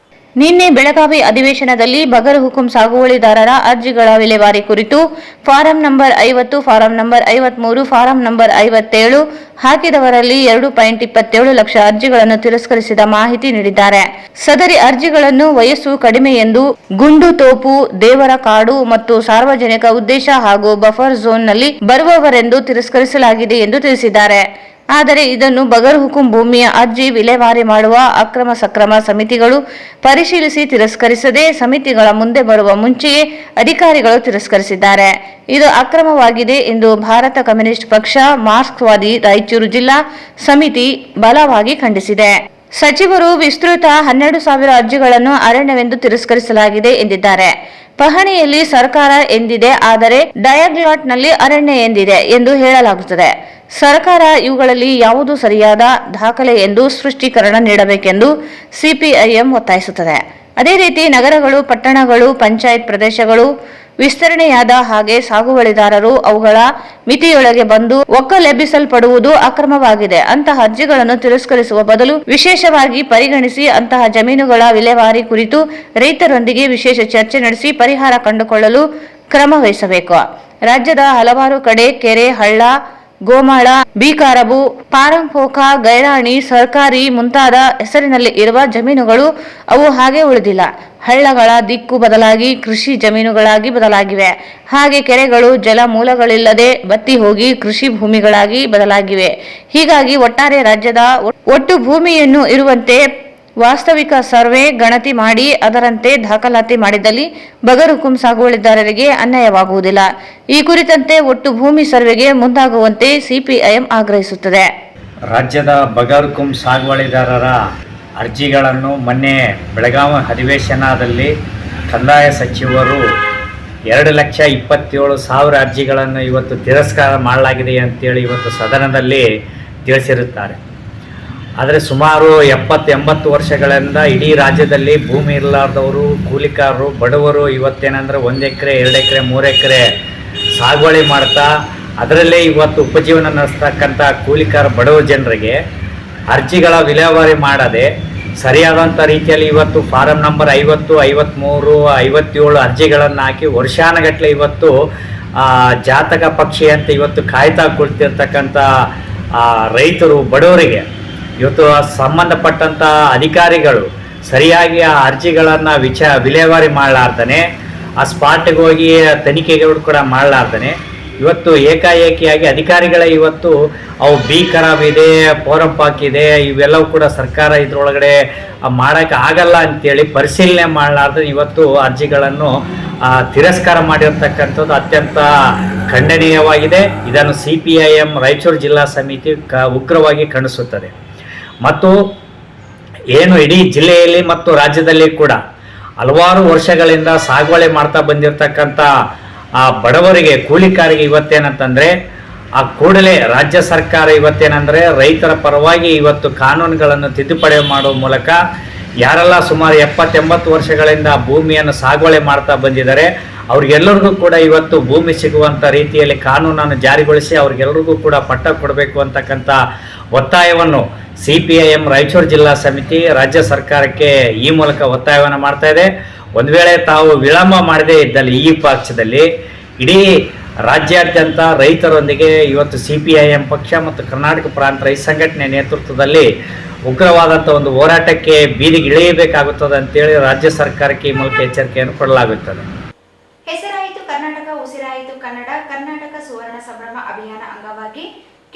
ನಿನ್ನೆ ಬೆಳಗಾವಿ ಅಧಿವೇಶನದಲ್ಲಿ ಬಗರ್ ಹುಕುಂ ಸಾಗುವಳಿದಾರರ ಅರ್ಜಿಗಳ ವಿಲೇವಾರಿ ಕುರಿತು form number 50, form number 53, form number 57 ಹಾಕಿದವರಲ್ಲಿ 2.27 ಲಕ್ಷ ಅರ್ಜಿಗಳನ್ನು ತಿರಸ್ಕರಿಸಿದ ಮಾಹಿತಿ ನೀಡಿದ್ದಾರೆ. ಸದರಿ ಅರ್ಜಿಗಳನ್ನು ವಯಸ್ಸು ಕಡಿಮೆ ಎಂದು, ಗುಂಡು ತೋಪು, ದೇವರ ಕಾಡು ಮತ್ತು ಸಾರ್ವಜನಿಕ ಉದ್ದೇಶ ಹಾಗೂ ಬಫರ್ ಝೋನ್ನಲ್ಲಿ ಬರುವವರೆಂದು ತಿರಸ್ಕರಿಸಲಾಗಿದೆ ಎಂದು ತಿಳಿಸಿದ್ದಾರೆ. ಆದರೆ ಇದನ್ನು ಬಗರ್ ಹುಕುಂ ಭೂಮಿಯ ಅರ್ಜಿ ವಿಲೇವಾರಿ ಮಾಡುವ ಅಕ್ರಮ ಸಕ್ರಮ ಸಮಿತಿಗಳು ಪರಿಶೀಲಿಸಿ ತಿರಸ್ಕರಿಸದೆ ಸಮಿತಿಗಳ ಮುಂದೆ ಬರುವ ಮುಂಚೆಯೇ ಅಧಿಕಾರಿಗಳು ತಿರಸ್ಕರಿಸಿದ್ದಾರೆ. ಇದು ಅಕ್ರಮವಾಗಿದೆ ಎಂದು ಭಾರತ ಕಮ್ಯುನಿಸ್ಟ್ ಪಕ್ಷ ಮಾರ್ಕ್ಸ್ವಾದಿ ರಾಯಚೂರು ಜಿಲ್ಲಾ ಸಮಿತಿ ಬಲವಾಗಿ ಖಂಡಿಸಿದೆ. ಸಚಿವರು ವಿಸ್ತೃತ 12,000 ಅರ್ಜಿಗಳನ್ನು ಅರಣ್ಯವೆಂದು ತಿರಸ್ಕರಿಸಲಾಗಿದೆ ಎಂದಿದ್ದಾರೆ. ಪಹಣಿಯಲ್ಲಿ ಸರ್ಕಾರ ಎಂದಿದೆ, ಆದರೆ ಡಯಾಗ್ಲಾಟ್ನಲ್ಲಿ ಅರಣ್ಯ ಎಂದಿದೆ ಎಂದು ಹೇಳಲಾಗುತ್ತದೆ. ಸರ್ಕಾರ ಇವುಗಳಲ್ಲಿ ಯಾವುದು ಸರಿಯಾದ ದಾಖಲೆ ಎಂದು ಸ್ಪಷ್ಟೀಕರಣ ನೀಡಬೇಕೆಂದು ಸಿಪಿಐಎಂ ಒತ್ತಾಯಿಸುತ್ತದೆ. ಅದೇ ರೀತಿ ನಗರಗಳು, ಪಟ್ಟಣಗಳು, ಪಂಚಾಯತ್ ಪ್ರದೇಶಗಳು ವಿಸ್ತರಣೆಯಾದ ಹಾಗೆ ಸಾಗುವಳಿದಾರರು ಅವುಗಳ ಮಿತಿಯೊಳಗೆ ಬಂದು ಒಕ್ಕಲೆಬ್ಬಿಸಲ್ಪಡುವುದು ಅಕ್ರಮವಾಗಿದೆ. ಅಂತಹ ಅರ್ಜಿಗಳನ್ನು ತಿರಸ್ಕರಿಸುವ ಬದಲು ವಿಶೇಷವಾಗಿ ಪರಿಗಣಿಸಿ ಅಂತಹ ಜಮೀನುಗಳ ವಿಲೇವಾರಿ ಕುರಿತು ರೈತರೊಂದಿಗೆ ವಿಶೇಷ ಚರ್ಚೆ ನಡೆಸಿ ಪರಿಹಾರ ಕಂಡುಕೊಳ್ಳಲು ಕ್ರಮ ವಹಿಸಬೇಕು. ರಾಜ್ಯದ ಹಲವಾರು ಕಡೆ ಕೆರೆ, ಹಳ್ಳ, ಗೋಮಾಳ, ಬೀಕಾರಬು, ಪಾರಂಪೋಕ, ಗೈರಾಣಿ, ಸರ್ಕಾರಿ ಮುಂತಾದ ಹೆಸರಿನಲ್ಲಿ ಇರುವ ಜಮೀನುಗಳು ಅವು ಹಾಗೆ ಉಳಿದಿಲ್ಲ. ಹಳ್ಳಗಳ ದಿಕ್ಕು ಬದಲಾಗಿ ಕೃಷಿ ಜಮೀನುಗಳಾಗಿ ಬದಲಾಗಿವೆ. ಹಾಗೆ ಕೆರೆಗಳು ಜಲ ಮೂಲಗಳಿಲ್ಲದೆ ಬತ್ತಿ ಹೋಗಿ ಕೃಷಿ ಭೂಮಿಗಳಾಗಿ ಬದಲಾಗಿವೆ. ಹೀಗಾಗಿ ಒಟ್ಟಾರೆ ರಾಜ್ಯದ ಒಟ್ಟು ಭೂಮಿಯನ್ನು ಇರುವಂತೆ ವಾಸ್ತವಿಕ ಸರ್ವೆ ಗಣತಿ ಮಾಡಿ ಅದರಂತೆ ದಾಖಲಾತಿ ಮಾಡಿದಲ್ಲಿ ಬಗರ್ ಹುಕುಂ ಸಾಗುವಳಿದಾರರಿಗೆ ಅನ್ಯಾಯವಾಗುವುದಿಲ್ಲ. ಈ ಕುರಿತಂತೆ ಒಟ್ಟು ಭೂಮಿ ಸರ್ವೆಗೆ ಮುಂದಾಗುವಂತೆ ಸಿಪಿಐಎಂ ಆಗ್ರಹಿಸುತ್ತದೆ. ರಾಜ್ಯದ ಬಗರ್ ಹುಕುಂ ಸಾಗುವಳಿದಾರರ ಅರ್ಜಿಗಳನ್ನು ಮೊನ್ನೆ ಬೆಳಗಾವಿ ಅಧಿವೇಶನದಲ್ಲಿ ಕಂದಾಯ ಸಚಿವರು 2,27,000 ಅರ್ಜಿಗಳನ್ನು ಇವತ್ತು ತಿರಸ್ಕಾರ ಮಾಡಲಾಗಿದೆ ಅಂತೇಳಿ ಇವತ್ತು ಸದನದಲ್ಲಿ ತಿಳಿಸಿರುತ್ತಾರೆ. ಆದರೆ ಸುಮಾರು 70-80 ವರ್ಷಗಳಿಂದ ಇಡೀ ರಾಜ್ಯದಲ್ಲಿ ಭೂಮಿ ಇರಲಾರ್ದವರು, ಕೂಲಿಕಾರರು, ಬಡವರು ಇವತ್ತೇನೆಂದರೆ 1 ಎಕರೆ, 2 ಎಕರೆ, 3 ಎಕರೆ ಸಾಗುವಳಿ ಮಾಡ್ತಾ ಅದರಲ್ಲೇ ಇವತ್ತು ಉಪಜೀವನ ನಡೆಸ್ತಕ್ಕಂಥ ಕೂಲಿಕಾರ ಬಡವ ಜನರಿಗೆ ಅರ್ಜಿಗಳ ವಿಲೇವಾರಿ ಮಾಡದೆ ಸರಿಯಾದಂಥ ರೀತಿಯಲ್ಲಿ ಇವತ್ತು ಫಾರಂ ನಂಬರ್ 50, 53, 57 ಅರ್ಜಿಗಳನ್ನು ಹಾಕಿ ವರ್ಷಾನುಗಟ್ಟಲೆ ಇವತ್ತು ಜಾತಕ ಪಕ್ಷಿ ಅಂತ ಇವತ್ತು ಕಾಯ್ತಾ ಕುಳಿತಿರ್ತಕ್ಕಂಥ ರೈತರು, ಬಡವರಿಗೆ ಇವತ್ತು ಸಂಬಂಧಪಟ್ಟಂಥ ಅಧಿಕಾರಿಗಳು ಸರಿಯಾಗಿ ಆ ಅರ್ಜಿಗಳನ್ನು ವಿಲೇವಾರಿ ಮಾಡಲಾರ್ದನೆ, ಆ ಸ್ಪಾಟ್ಗೆ ಹೋಗಿ ತನಿಖೆಗಳು ಕೂಡ ಮಾಡಲಾರ್ದನೆ ಇವತ್ತು ಏಕಾಏಕಿಯಾಗಿ ಅಧಿಕಾರಿಗಳೇ ಇವತ್ತು ಅವು ಬಿ ಖರಾಬ್ ಇದೆ, ಪೋರಂಪಾಕ್ ಇದೆ, ಇವೆಲ್ಲವೂ ಕೂಡ ಸರ್ಕಾರ ಇದರೊಳಗಡೆ ಮಾಡೋಕ್ಕೆ ಆಗಲ್ಲ ಅಂತೇಳಿ ಪರಿಶೀಲನೆ ಮಾಡಲಾರ್ದೆ ಇವತ್ತು ಅರ್ಜಿಗಳನ್ನು ತಿರಸ್ಕಾರ ಮಾಡಿರ್ತಕ್ಕಂಥದ್ದು ಅತ್ಯಂತ ಖಂಡನೀಯವಾಗಿದೆ. ಇದನ್ನು ಸಿಪಿಐಎಂ ರಾಯಚೂರು ಜಿಲ್ಲಾ ಸಮಿತಿ ಉಗ್ರವಾಗಿ ಖಂಡಿಸುತ್ತದೆ. ಮತ್ತು ಏನು ಇಡೀ ಜಿಲ್ಲೆಯಲ್ಲಿ ಮತ್ತು ರಾಜ್ಯದಲ್ಲಿ ಕೂಡ ಹಲವಾರು ವರ್ಷಗಳಿಂದ ಸಾಗುವಳಿ ಮಾಡ್ತಾ ಬಂದಿರತಕ್ಕಂಥ ಆ ಬಡವರಿಗೆ, ಕೂಲಿಕಾರಿಗೆ ಇವತ್ತೇನಂತಂದರೆ ಆ ಕೂಡಲೇ ರಾಜ್ಯ ಸರ್ಕಾರ ಇವತ್ತೇನೆಂದರೆ ರೈತರ ಪರವಾಗಿ ಇವತ್ತು ಕಾನೂನುಗಳನ್ನು ತಿದ್ದುಪಡಿ ಮಾಡುವ ಮೂಲಕ ಯಾರೆಲ್ಲ ಸುಮಾರು 70-80 ವರ್ಷಗಳಿಂದ ಭೂಮಿಯನ್ನು ಸಾಗುವಳಿ ಮಾಡ್ತಾ ಬಂದಿದ್ದಾರೆ ಅವ್ರಿಗೆಲ್ಲರಿಗೂ ಕೂಡ ಇವತ್ತು ಭೂಮಿ ಸಿಗುವಂಥ ರೀತಿಯಲ್ಲಿ ಕಾನೂನನ್ನು ಜಾರಿಗೊಳಿಸಿ ಅವ್ರಿಗೆಲ್ಲರಿಗೂ ಕೂಡ ಪಟ್ಟ ಕೊಡಬೇಕು ಅಂತಕ್ಕಂಥ ಒತ್ತಾಯವನ್ನು ಸಿಪಿಐಎಂ ರಾಯಚೂರು ಜಿಲ್ಲಾ ಸಮಿತಿ ರಾಜ್ಯ ಸರ್ಕಾರಕ್ಕೆ ಈ ಮೂಲಕ ಒತ್ತಾಯವನ್ನು ಮಾಡ್ತಾ ಇದೆ. ಒಂದು ವೇಳೆ ತಾವು ವಿಳಂಬ ಮಾಡದೇ ಇದ್ದಲ್ಲಿ ಈ ಪಕ್ಷದಲ್ಲಿ ಇಡೀ ರಾಜ್ಯಾದ್ಯಂತ ರೈತರೊಂದಿಗೆ ಇವತ್ತು ಸಿಪಿಐಎಂ ಪಕ್ಷ ಮತ್ತು ಕರ್ನಾಟಕ ಪ್ರಾಂತ ರೈತ ಸಂಘಟನೆ ನೇತೃತ್ವದಲ್ಲಿ ಉಗ್ರವಾದಂಥ ಒಂದು ಹೋರಾಟಕ್ಕೆ ಬೀದಿಗೆ ಇಳಿಯಬೇಕಾಗುತ್ತದೆ ಅಂತೇಳಿ ರಾಜ್ಯ ಸರ್ಕಾರಕ್ಕೆ ಈ ಮೂಲಕ ಎಚ್ಚರಿಕೆಯನ್ನು ಕೊಡಲಾಗುತ್ತದೆ. ಹೆಸರಾಯಿತು ಕರ್ನಾಟಕ, ಉಸಿರಾಯಿತು ಕನ್ನಡ. ಕರ್ನಾಟಕ ಸುವರ್ಣ ಸಂಭ್ರಮ ಅಭಿಯಾನ ಅಂಗವಾಗಿ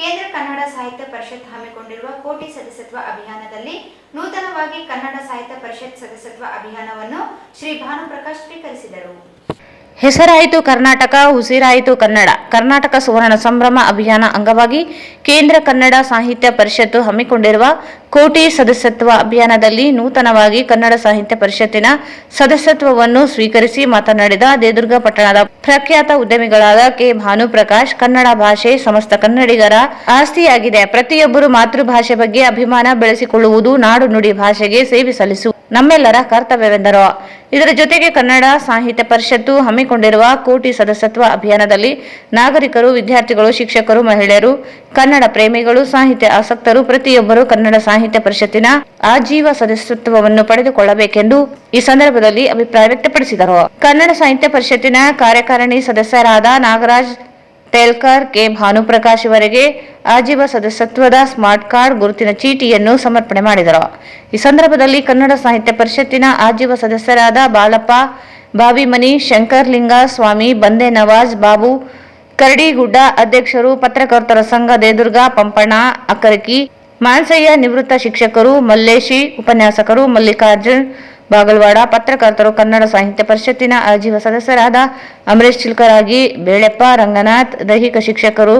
ಕೇಂದ್ರ ಕನ್ನಡ ಸಾಹಿತ್ಯ ಪರಿಷತ್ ಹಮ್ಮಿಕೊಂಡಿರುವ ಕೋಟಿ ಸದಸ್ಯತ್ವ ಅಭಿಯಾನದಲ್ಲಿ ನೂತನವಾಗಿ ಕನ್ನಡ ಸಾಹಿತ್ಯ ಪರಿಷತ್ ಸದಸ್ಯತ್ವ ಅಭಿಯಾನವನ್ನು ಶ್ರೀ ಭಾನುಪ್ರಕಾಶ್ ಸ್ವೀಕರಿಸಿದರು. ಹೆಸರಾಯಿತು ಕರ್ನಾಟಕ, ಉಸಿರಾಯಿತು ಕನ್ನಡ. ಕರ್ನಾಟಕ ಸುವರ್ಣ ಸಂಭ್ರಮ ಅಭಿಯಾನ ಅಂಗವಾಗಿ ಕೇಂದ್ರ ಕನ್ನಡ ಸಾಹಿತ್ಯ ಪರಿಷತ್ತು ಹಮ್ಮಿಕೊಂಡಿರುವ ಕೋಟಿ ಸದಸ್ಯತ್ವ ಅಭಿಯಾನದಲ್ಲಿ ನೂತನವಾಗಿ ಕನ್ನಡ ಸಾಹಿತ್ಯ ಪರಿಷತ್ತಿನ ಸದಸ್ಯತ್ವವನ್ನು ಸ್ವೀಕರಿಸಿ ಮಾತನಾಡಿದ ದೇದುರ್ಗ ಪಟ್ಟಣದ ಪ್ರಖ್ಯಾತ ಉದ್ಯಮಿಗಳಾದ ಕೆ ಭಾನುಪ್ರಕಾಶ್, ಕನ್ನಡ ಭಾಷೆ ಸಮಸ್ತ ಕನ್ನಡಿಗರ ಆಸ್ತಿಯಾಗಿದೆ. ಪ್ರತಿಯೊಬ್ಬರು ಮಾತೃಭಾಷೆ ಬಗ್ಗೆ ಅಭಿಮಾನ ಬೆಳೆಸಿಕೊಳ್ಳುವುದು, ನಾಡು ನುಡಿ ಭಾಷೆಗೆ ಸೇವೆ ಸಲ್ಲಿಸುವುದು ನಮ್ಮೆಲ್ಲರ ಕರ್ತವ್ಯವೆಂದರು. ಇದರ ಜೊತೆಗೆ ಕನ್ನಡ ಸಾಹಿತ್ಯ ಪರಿಷತ್ತು ಹಮ್ಮಿಕೊಂಡಿರುವ ಕೋಟಿ ಸದಸ್ಯತ್ವ ಅಭಿಯಾನದಲ್ಲಿ ನಾಗರಿಕರು, ವಿದ್ಯಾರ್ಥಿಗಳು, ಶಿಕ್ಷಕರು, ಮಹಿಳೆಯರು, ಕನ್ನಡ ಪ್ರೇಮಿಗಳು, ಸಾಹಿತ್ಯ ಆಸಕ್ತರು ಪ್ರತಿಯೊಬ್ಬರು ಕನ್ನಡ ಸಾಹಿತ್ಯ ಪರಿಷತ್ತಿನ ಆಜೀವ ಸದಸ್ಯತ್ವವನ್ನು ಪಡೆದುಕೊಳ್ಳಬೇಕೆಂದು ಈ ಸಂದರ್ಭದಲ್ಲಿ ಅಭಿಪ್ರಾಯ ವ್ಯಕ್ತಪಡಿಸಿದರು. ಕನ್ನಡ ಸಾಹಿತ್ಯ ಪರಿಷತ್ತಿನ ಕಾರ್ಯಕಾರಿಣಿ ಸದಸ್ಯರಾದ ನಾಗರಾಜ್ ತೇಲ್ಕರ್, ಕೆ ಭಾನುಪ್ರಕಾಶ್ ಇವರಿಗೆ ಆಜೀವ ಸದಸ್ಯತ್ವದ ಸ್ಮಾರ್ಟ್ ಕಾರ್ಡ್ ಗುರುತಿನ ಚೀಟಿಯನ್ನು ಸಮರ್ಪಣೆ ಮಾಡಿದರು. ಈ ಸಂದರ್ಭದಲ್ಲಿ ಕನ್ನಡ ಸಾಹಿತ್ಯ ಪರಿಷತ್ತಿನ ಆಜೀವ ಸದಸ್ಯರಾದ ಬಾಲಪ್ಪ ಬಾವಿಮನಿ, ಶಂಕರ್ಲಿಂಗ ಸ್ವಾಮಿ, ಬಂದೆ ನವಾಜ್, ಬಾಬು ಕರಡಿಗುಡ್ಡ, ಅಧ್ಯಕ್ಷರು, ಪತ್ರಕರ್ತರ ಸಂಘ ದೇದುರ್ಗ, ಪಂಪಣ್ಣ ಅಕ್ಕರಕಿ, ಮಾನ್ಸಯ್ಯ, ನಿವೃತ್ತ ಶಿಕ್ಷಕರು, ಮಲ್ಲೇಶಿ, ಉಪನ್ಯಾಸಕರು, ಮಲ್ಲಿಕಾರ್ಜುನ್ ಬಾಗಲವಾಡ, ಪತ್ರಕರ್ತರು, ಕನ್ನಡ ಸಾಹಿತ್ಯ ಪರಿಷತ್ತಿನ ಆಜೀವ ಸದಸ್ಯರಾದ ಅಮರೇಶ್ ಚಿಲ್ಕರಾಗಿ, ಬೇಳೆಪ್ಪ, ರಂಗನಾಥ್, ದೈಹಿಕ ಶಿಕ್ಷಕರು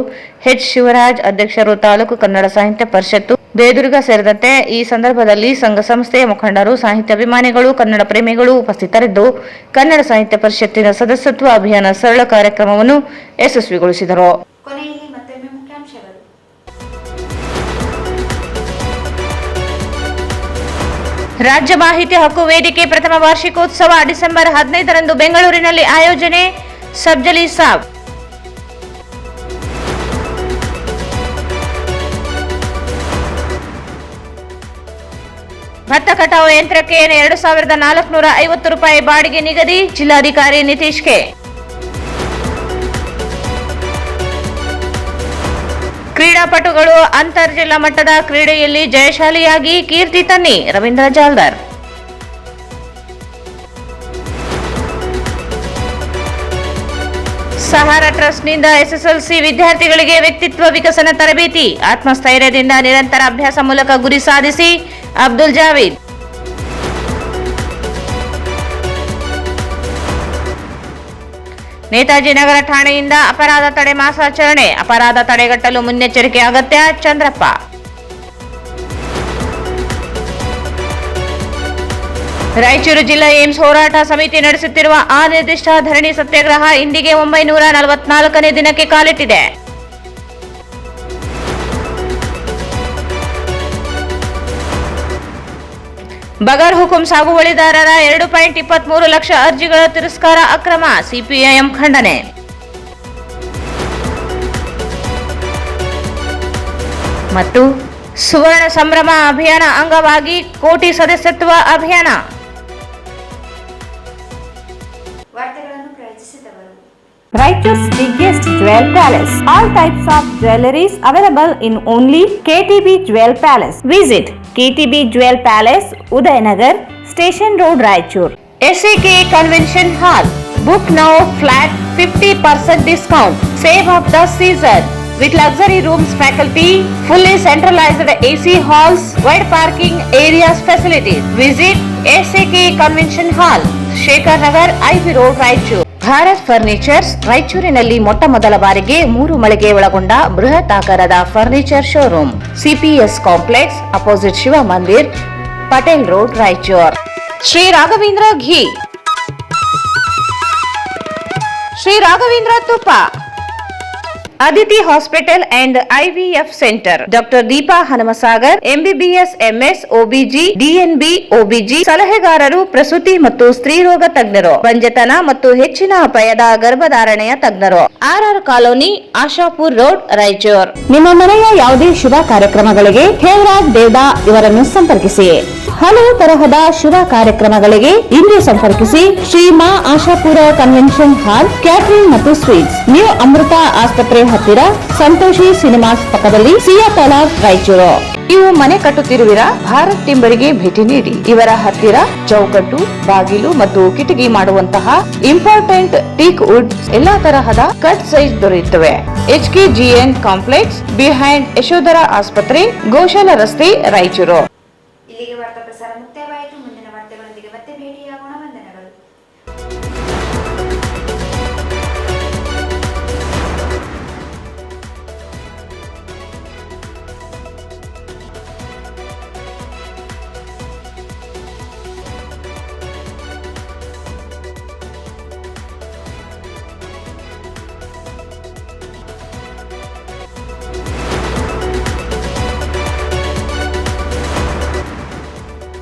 ಎಚ್ ಶಿವರಾಜ್, ಅಧ್ಯಕ್ಷರು, ತಾಲೂಕು ಕನ್ನಡ ಸಾಹಿತ್ಯ ಪರಿಷತ್ತು ದೇದುರ್ಗ ಸೇರಿದಂತೆ ಈ ಸಂದರ್ಭದಲ್ಲಿ ಸಂಘ ಸಂಸ್ಥೆಯ ಮುಖಂಡರು, ಸಾಹಿತ್ಯ ಅಭಿಮಾನಿಗಳು, ಕನ್ನಡ ಪ್ರೇಮಿಗಳು ಉಪಸ್ಥಿತರಿದ್ದು ಕನ್ನಡ ಸಾಹಿತ್ಯ ಪರಿಷತ್ತಿನ ಸದಸ್ಯತ್ವ ಅಭಿಯಾನ ಸರಳ ಕಾರ್ಯಕ್ರಮವನ್ನು ಯಶಸ್ವಿಗೊಳಿಸಿದರು. ಕೊನೆಯಲ್ಲಿ ಮತ್ತೊಮ್ಮೆ ಮುಖ್ಯಾಂಶಗಳು. ರಾಜ್ಯ ಮಾಹಿತಿ ಹಕ್ಕು ವೇದಿಕೆ ಪ್ರಥಮ ವಾರ್ಷಿಕೋತ್ಸವ ಡಿಸೆಂಬರ್ 15ರಂದು ಬೆಂಗಳೂರಿನಲ್ಲಿ ಆಯೋಜನೆ. ಸಬ್ಜಲಿ ಸಾಬ್. ಭತ್ತ ಕಟಾವು ಯಂತ್ರಕ್ಕೆ 2,450 ರೂಪಾಯಿ ಬಾಡಿಗೆ ನಿಗದಿ. ಜಿಲ್ಲಾಧಿಕಾರಿ ನಿತೀಶ್ ಕೆ. ಕ್ರೀಡಾಪಟುಗಳು ಅಂತರ್ಜಿಲ್ಲಾ ಮಟ್ಟದ ಕ್ರೀಡೆಯಲ್ಲಿ ಜಯಶಾಲಿಯಾಗಿ ಕೀರ್ತಿ ತನ್ನಿ. ರವೀಂದ್ರ ಜಾಲ್ದಾರ್. ಸಹಾರಾ ಟ್ರಸ್ಟ್ನಿಂದ ಎಸ್ಎಸ್ಎಲ್ಸಿ ವಿದ್ಯಾರ್ಥಿಗಳಿಗೆ ವ್ಯಕ್ತಿತ್ವ ವಿಕಸನ ತರಬೇತಿ. ಆತ್ಮಸ್ಥೈರ್ಯದಿಂದ ನಿರಂತರ ಅಭ್ಯಾಸ ಮೂಲಕ ಗುರಿ ಸಾಧಿಸಿ. ಅಬ್ದುಲ್ ಜಾವೀದ್. ನೇತಾಜಿ ನಗರ ಠಾಣೆಯಿಂದ ಅಪರಾಧ ತಡೆ ಮಾಸಾಚರಣೆ. ಅಪರಾಧ ತಡೆಗಟ್ಟಲು ಮುನ್ನೆಚ್ಚರಿಕೆ ಅಗತ್ಯ. ಚಂದ್ರಪ್ಪ. ರಾಯಚೂರು ಜಿಲ್ಲಾ ಏಮ್ಸ್ ಹೋರಾಟ ಸಮಿತಿ ನಡೆಸುತ್ತಿರುವ ಅನಿರ್ದಿಷ್ಟ ಧರಣಿ ಸತ್ಯಾಗ್ರಹ ಇಂದಿಗೆ 944ನೇ ದಿನಕ್ಕೆ ಕಾಲಿಟ್ಟಿದೆ. ಬಗರ್ ಹುಕುಂ ಸಾಗುವಳಿದಾರರ 2.23 ಲಕ್ಷ ಅರ್ಜಿಗಳ ತಿರಸ್ಕಾರ ಅಕ್ರಮ. ಸಿಪಿಐಎಂ ಖಂಡನೆ. ಮತ್ತು ಸುವರ್ಣ ಸಂಭ್ರಮ ಅಭಿಯಾನ ಅಂಗವಾಗಿ ಕೋಟಿ ಸದಸ್ಯತ್ವ ಅಭಿಯಾನ. ವಾರ್ತೆಗಳನ್ನು ಪ್ರಯೋಜಿಸಿದವರು Raichur's biggest jewel palace. All types of jewelries available in only KTB Jewel Palace. Visit KTB Jewel Palace, Udayanagar, Station Road, Raichur. SAK Convention Hall. Book now flat 50% discount. Save of the season. With luxury rooms, faculty, fully centralized AC halls, wide parking areas facilities. Visit SAK Convention Hall, Shekhar Nagar, IV Road, Raichur. Bharat furnitures ರಾಯಚೂರಿನಲ್ಲಿ ಮೊಟ್ಟ ಮೊದಲ ಬಾರಿಗೆ 3 ಮಳಿಗೆ ಒಳಗೊಂಡ ಬೃಹತ್ ಆಕಾರದ furniture showroom. CPS complex opposite Shiva Mandir, Patel road, Raichur. Shri Raghavendra ghee, Shri Raghavendra ತುಪ್ಪ, Aditi hospital and IVF centre. Doctor Deepa Hanumasagar, MBBS MS OBG DNB OBG ಸಲಹೆಗಾರರು, ಪ್ರಸೂತಿ ಮತ್ತು ಸ್ತ್ರೀರೋಗ ತಜ್ಞರು, ಬಂಜೆತನ ಮತ್ತು ಹೆಚ್ಚಿನ ಅಪಾಯದ ಗರ್ಭಧಾರಣೆಯ ತಜ್ಞರು. RR colony, Ashapur road, Raichur. ನಿಮ್ಮ ಮನೆಯ ಯಾವುದೇ ಶುಭ ಕಾರ್ಯಕ್ರಮಗಳಿಗೆ ಹೇಮರಾಜ್ ದೇವದಾ ಇವರನ್ನು ಸಂಪರ್ಕಿಸಿ. ಹಲವು ತರಹದ ಶುಭ ಕಾರ್ಯಕ್ರಮಗಳಿಗೆ ಇಂದು ಸಂಪರ್ಕಿಸಿ. Shri Maa Ashapura convention hall, catering ಮತ್ತು ಸ್ವೀಟ್ಸ್, ನ್ಯೂ ಅಮೃತ ಆಸ್ಪತ್ರೆ ಹತ್ತಿರ, ಸಂತೋಷಿ ಸಿನಿಮಾಸ್ ಪಕ್ಕದಲ್ಲಿ, ಸಿಯಾತಲಾ, ರಾಯಚೂರು. ನೀವು ಮನೆ ಕಟ್ಟುತ್ತಿರುವಿರಾ? ಭಾರತ್ ಟಿಂಬರಿಗೆ ಭೇಟಿ ನೀಡಿ. ಇವರ ಹತ್ತಿರ ಚೌಕಟ್ಟು, ಬಾಗಿಲು ಮತ್ತು ಕಿಟಕಿ ಮಾಡುವಂತಹ ಇಂಪಾರ್ಟೆಂಟ್ ಟೀಕ್ ವುಡ್ ಎಲ್ಲಾ ತರಹದ ಕಟ್ ಸೈಜ್ ದೊರೆಯುತ್ತವೆ. HKGN ಕಾಂಪ್ಲೆಕ್ಸ್ ಬಿಹೈಂಡ್ ಯಶೋಧರ ಆಸ್ಪತ್ರೆ, ಗೋಶಾಲ ರಸ್ತೆ, ರಾಯಚೂರು. ಇಲ್ಲಿಗೆ ವಾರ್ತಾ ಪ್ರಸಾರ ಮುಕ್ತಾಯವಾಯಿತು. ಮುಂದಿನ ವಾರ್ತೆಗಳೊಂದಿಗೆ ಮತ್ತೆ ಭೇಟಿಯಾಗೋಣ. ವಂದನೆಗಳು.